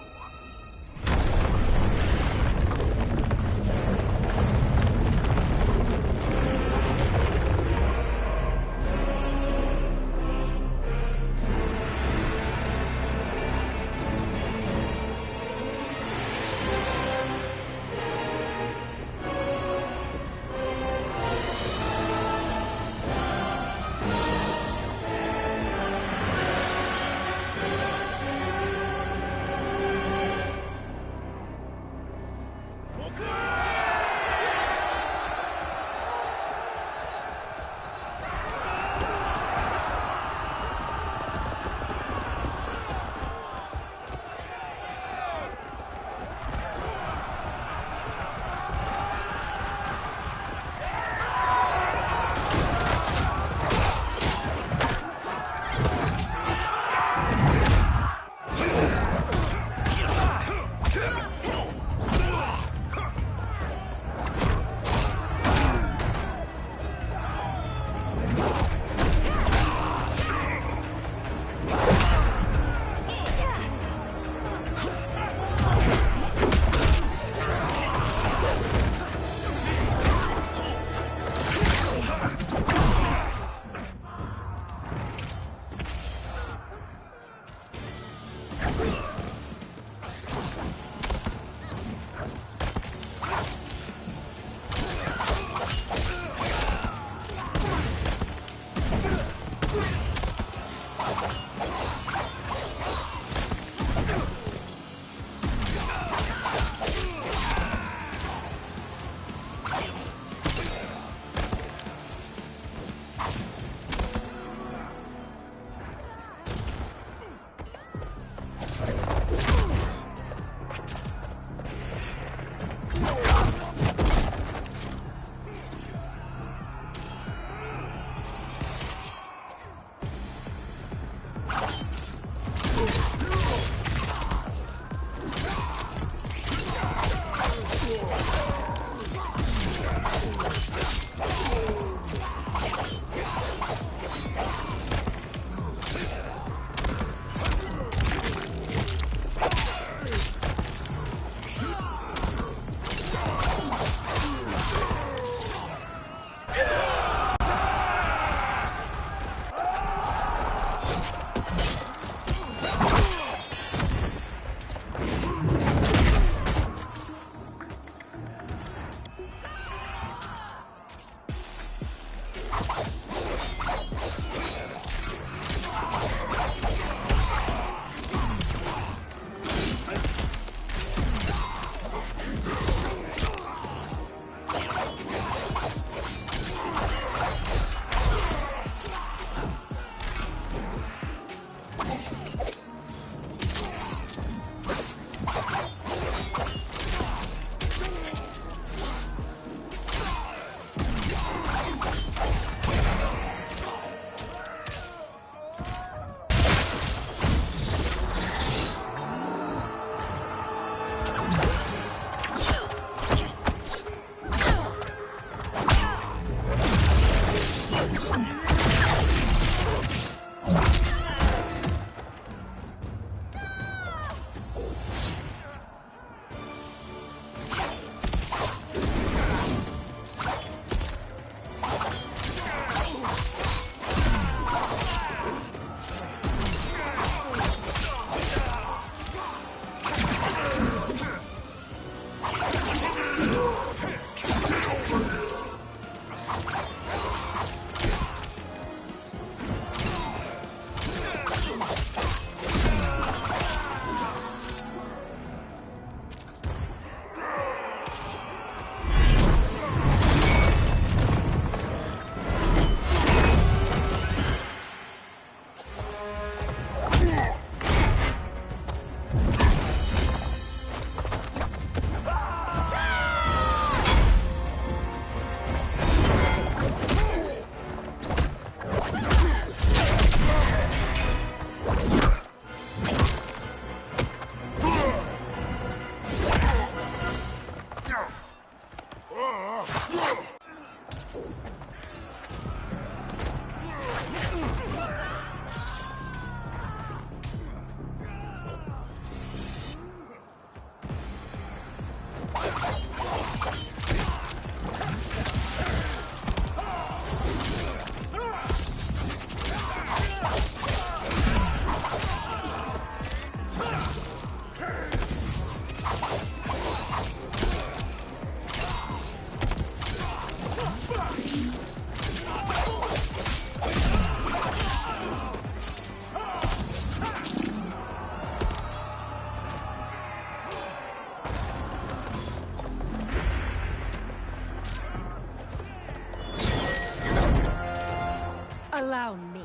Allow me.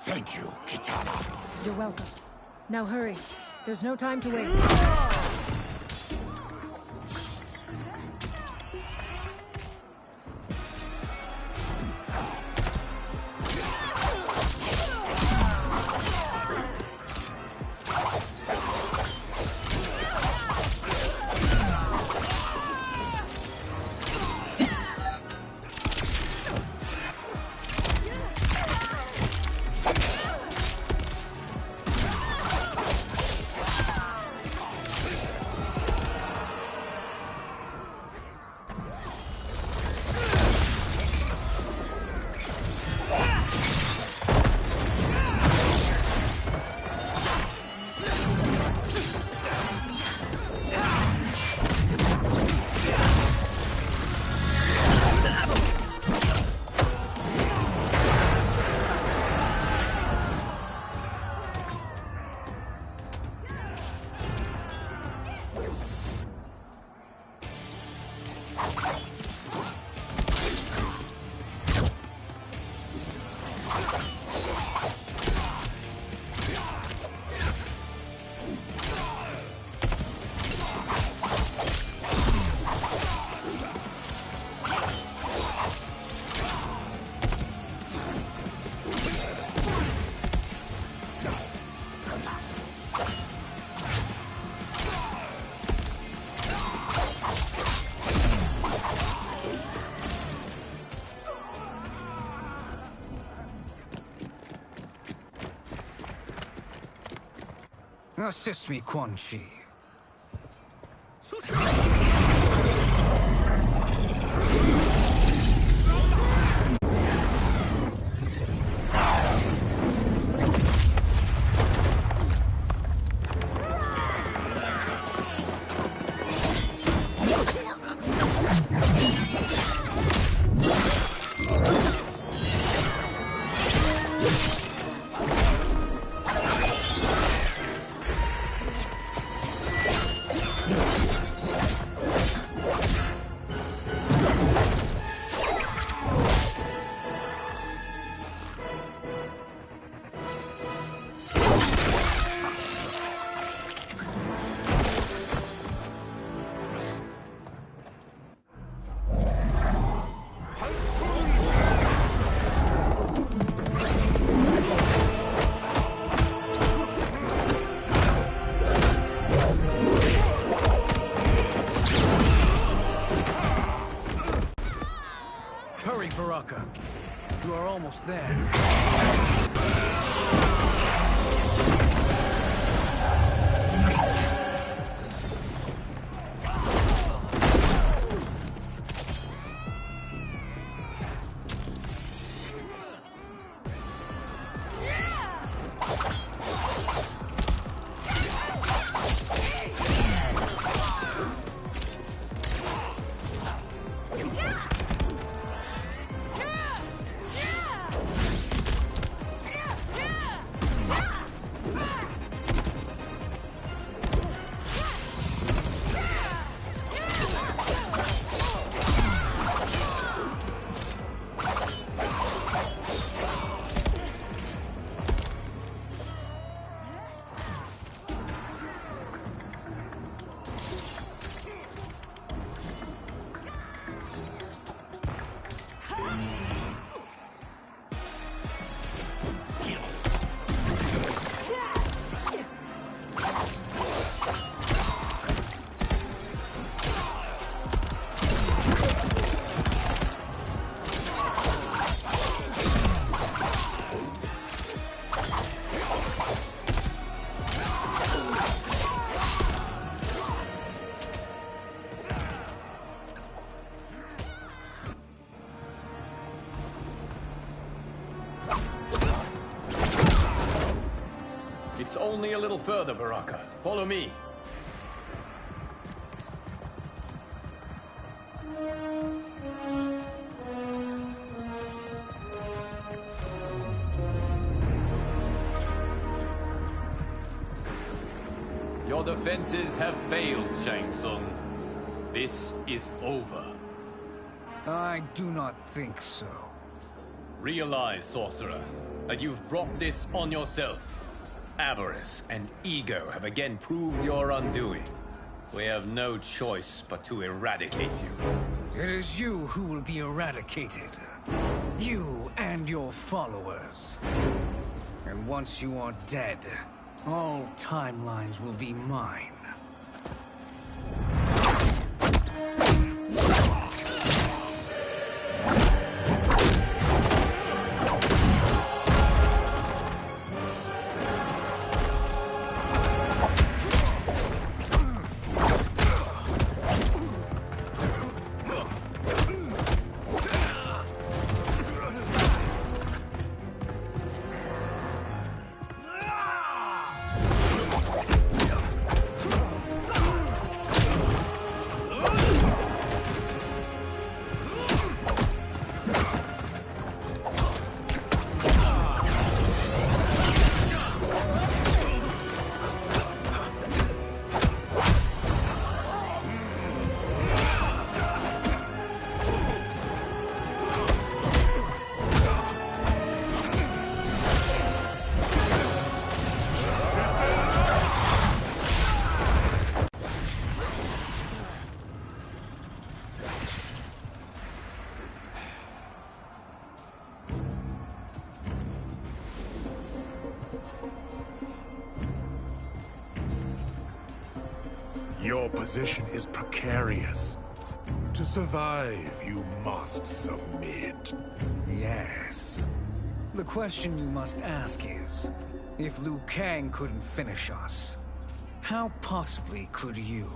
Thank you, Kitana. You're welcome. Now hurry. There's no time to waste. Assist me, Quan Chi. Hurry, Baraka. You are almost there. It's only a little further, Baraka. Follow me. Your defenses have failed, Shang Tsung. This is over. I do not think so. Realize, sorcerer, that you've brought this on yourself. Avarice and ego have again proved your undoing. We have no choice but to eradicate you. It is you who will be eradicated. You and your followers. And once you are dead, all timelines will be mine. Your position is precarious. To survive, you must submit. Yes. The question you must ask is, if Liu Kang couldn't finish us, How possibly could you?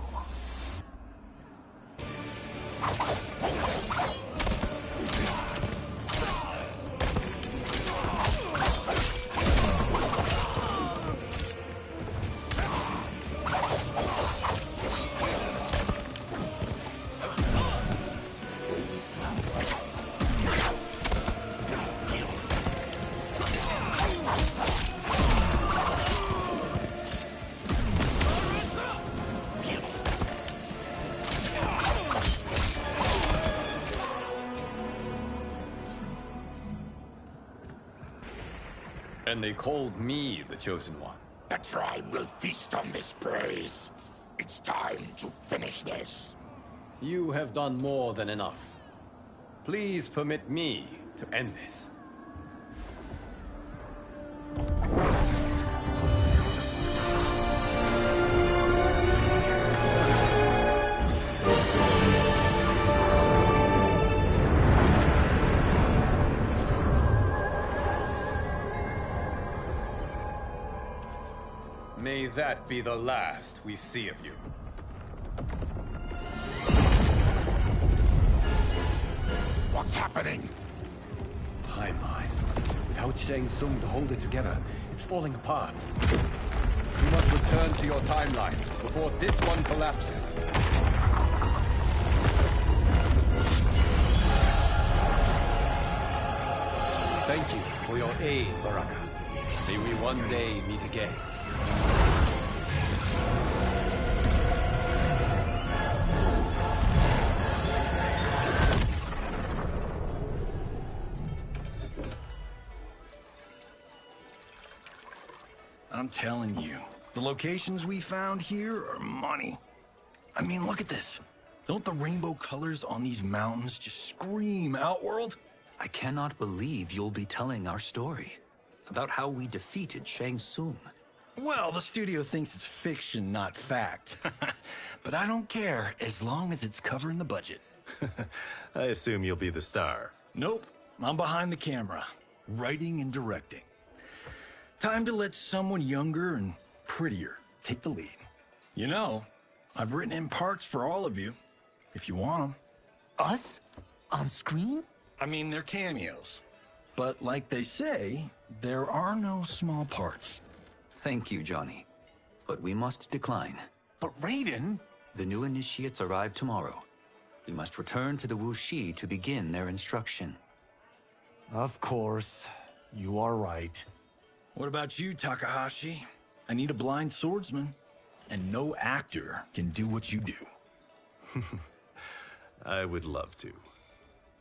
And they called me the Chosen One. The tribe will feast on this praise. It's time to finish this. You have done more than enough. Please permit me to end this. May that be the last we see of you. What's happening? Timeline. Without Shang Tsung to hold it together, it's falling apart. You must return to your timeline before this one collapses. Thank you for your aid, Baraka. May we one day meet again. I'm telling you, the locations we found here are money. I mean, look at this. Don't the rainbow colors on these mountains just scream Outworld? I cannot believe you'll be telling our story about how we defeated Shang Tsung. Well, the studio thinks it's fiction, not fact. But I don't care, as long as it's covering the budget. I assume you'll be the star. Nope, I'm behind the camera, writing and directing. Time to let someone younger and prettier take the lead. You know, I've written in parts for all of you, if you want them. Us? On screen? I mean, they're cameos. But like they say, there are no small parts. Thank you, Johnny. But we must decline. But Raiden? The new initiates arrive tomorrow. We must return to the Wuxi to begin their instruction. Of course. You are right. What about you, Takahashi? I need a blind swordsman. And no actor can do what you do. I would love to.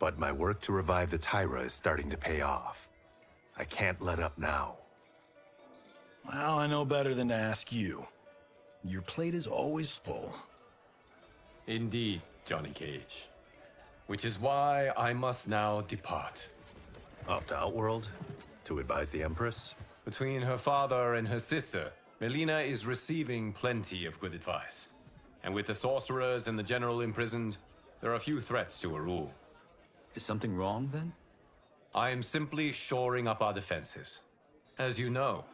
But my work to revive the Tyra is starting to pay off. I can't let up now. Well, I know better than to ask you. Your plate is always full. Indeed, Johnny Cage. Which is why I must now depart. Off to Outworld? To advise the Empress? Between her father and her sister, Melina is receiving plenty of good advice. And with the sorcerers and the general imprisoned, there are few threats to her rule. Is something wrong, then? I am simply shoring up our defenses. As you know,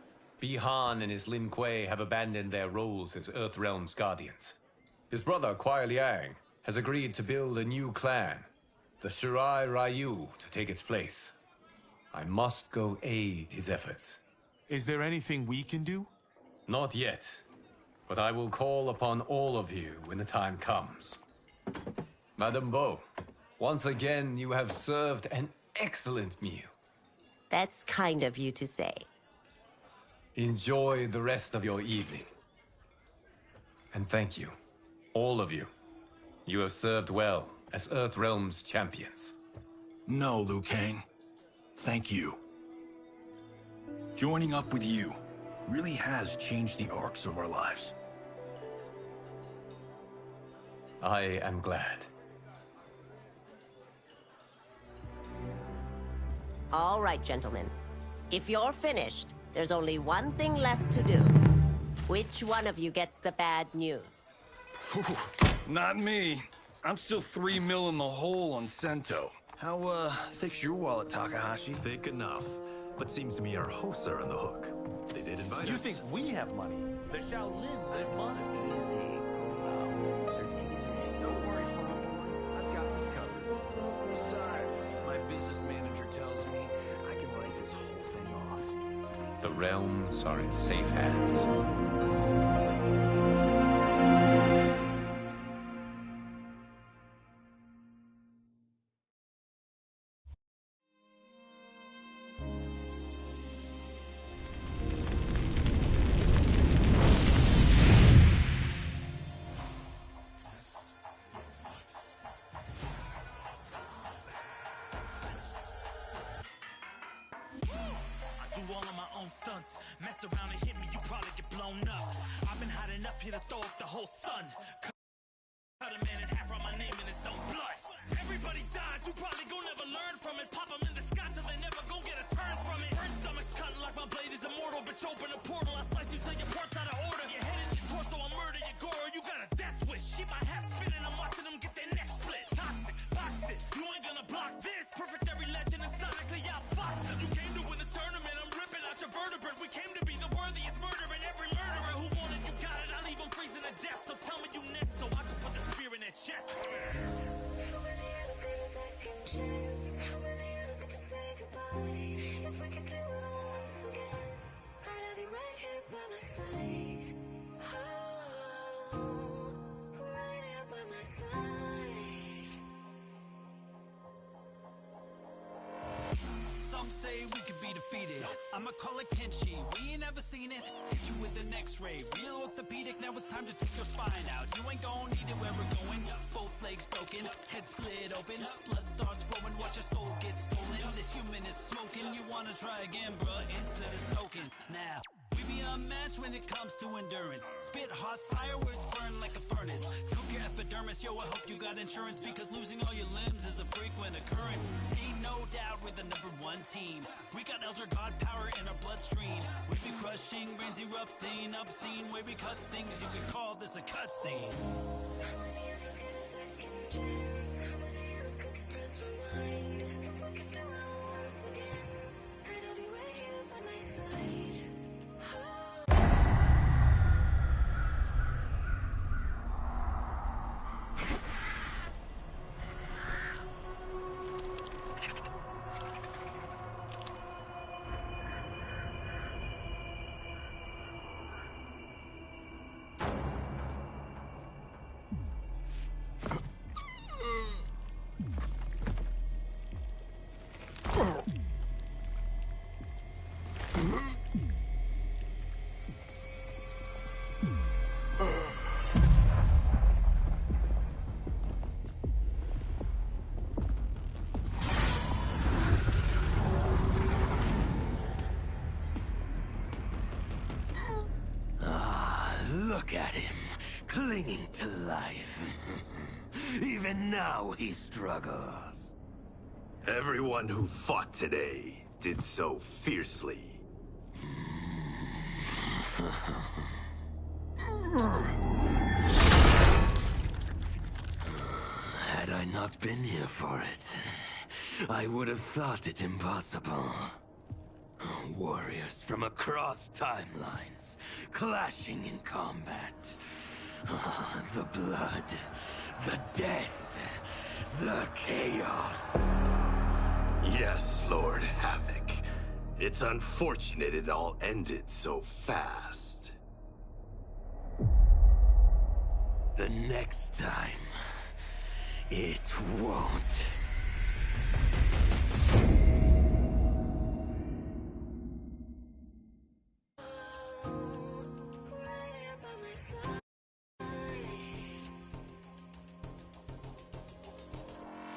Bi-Han and his Lin Kuei have abandoned their roles as Earthrealm's guardians. His brother, Kuai Liang, has agreed to build a new clan, the Shirai Ryu, to take its place. I must go aid his efforts. Is there anything we can do? Not yet, but I will call upon all of you when the time comes. Madame Bo, once again you have served an excellent meal. That's kind of you to say. Enjoy the rest of your evening. And thank you, all of you. You have served well as Earthrealm's champions. No, Liu Kang. Thank you. Joining up with you really has changed the arcs of our lives. I am glad. All right, gentlemen. If you're finished, there's only one thing left to do. Which one of you gets the bad news? Not me. I'm still 3 mil in the hole on Sento. How, thick's your wallet, Takahashi? Thick enough. But seems to me our hosts are on the hook. They did invite us. You think we have money? The Shaolin live modestly. Easy, Kombat. They're teasing. Don't worry, farm boy. I've got this covered. Besides, my business manager tells me I can write this whole thing off. The realms are in safe hands. All of my own stunts. Mess around and hit me, you probably get blown up. I've been hot enough here to throw up the whole sun. Cut a man in half, write my name in his own blood. Everybody dies, you probably gon' never learn from it. Pop them in the sky till they never gon' get a turn from it. Burn stomachs cutting like my blade is immortal. Bitch, open a portal, I slice you till your port's out of order. Your head in your torso, I murder your gore. You got a death wish. Keep my hat spinning, I'm watching them get their neck split. Toxic, boxed it, you ain't gonna block this. Perfect every legend and sonically outfoxed them. You came to win the tournament, I'm ripping out your vertebrae. We came to be the worthiest murderer, and every murderer who wanted you got it. I'll leave them freezing to death, so tell me you next, so I can put the spear in their chest. How many of us need a second chance? How many of us need to say goodbye? If we could do it all once again, I'd have you right here by my side. Oh, right here by my side. Some say we could be defeated. I'ma call it Kenshi. We ain't never seen it. Hit you with an X-ray. Real orthopedic. Now it's time to take your spine out. You ain't gon' need it where we're going. Both legs broken. Head split open. Blood starts flowing. Watch your soul get stolen. This human is smoking. You wanna try again, bruh? Instead of token. Now. We be unmatched when it comes to endurance. Spit hot fire where it's burned like a furnace. Cook your epidermis, yo, I hope you got insurance, because losing all your limbs is a frequent occurrence. Ain't no doubt we're the #1 team. We got Elder God power in our bloodstream. We be crushing, brains erupting, obscene. Way we cut things, you could call this a cutscene. How many of us get a second chance? How many of us get to press rewind? If we could do it all once again, I'd have you right here by my side. Look at him, clinging to life. Even now he struggles. Everyone who fought today did so fiercely. Had I not been here for it, I would have thought it impossible. Warriors from across timelines, clashing in combat. The blood, the death, the chaos. Yes, Lord Havoc. It's unfortunate it all ended so fast. The next time, it won't.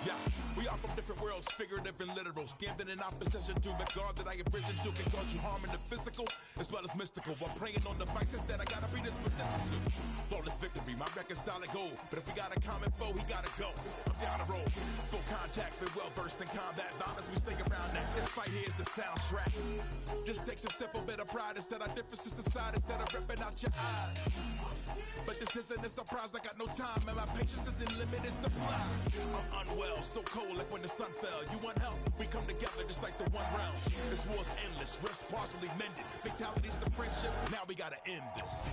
Yeah, we are from different worlds, figurative and literal. Standing in opposition to the God that I have risen to can cause you harm in the physical as well as mystical. While praying on the vices that I gotta be disposition to. Flawless victory, my record's solid gold. But if we got a common foe, he gotta go. I'm down the road, full contact, been well versed in combat violence. We stay around that. This fight here is the soundtrack. Just takes a simple bit of pride instead of differences aside, instead of ripping out your eyes. But this isn't a surprise, I got no time, and my patience is in limited supply. I'm unwell, so cold like when the sun fell. You want help? We come together just like the one round. This war's endless, rest partially mended. Fatality leads to friendships. Now we gotta end this.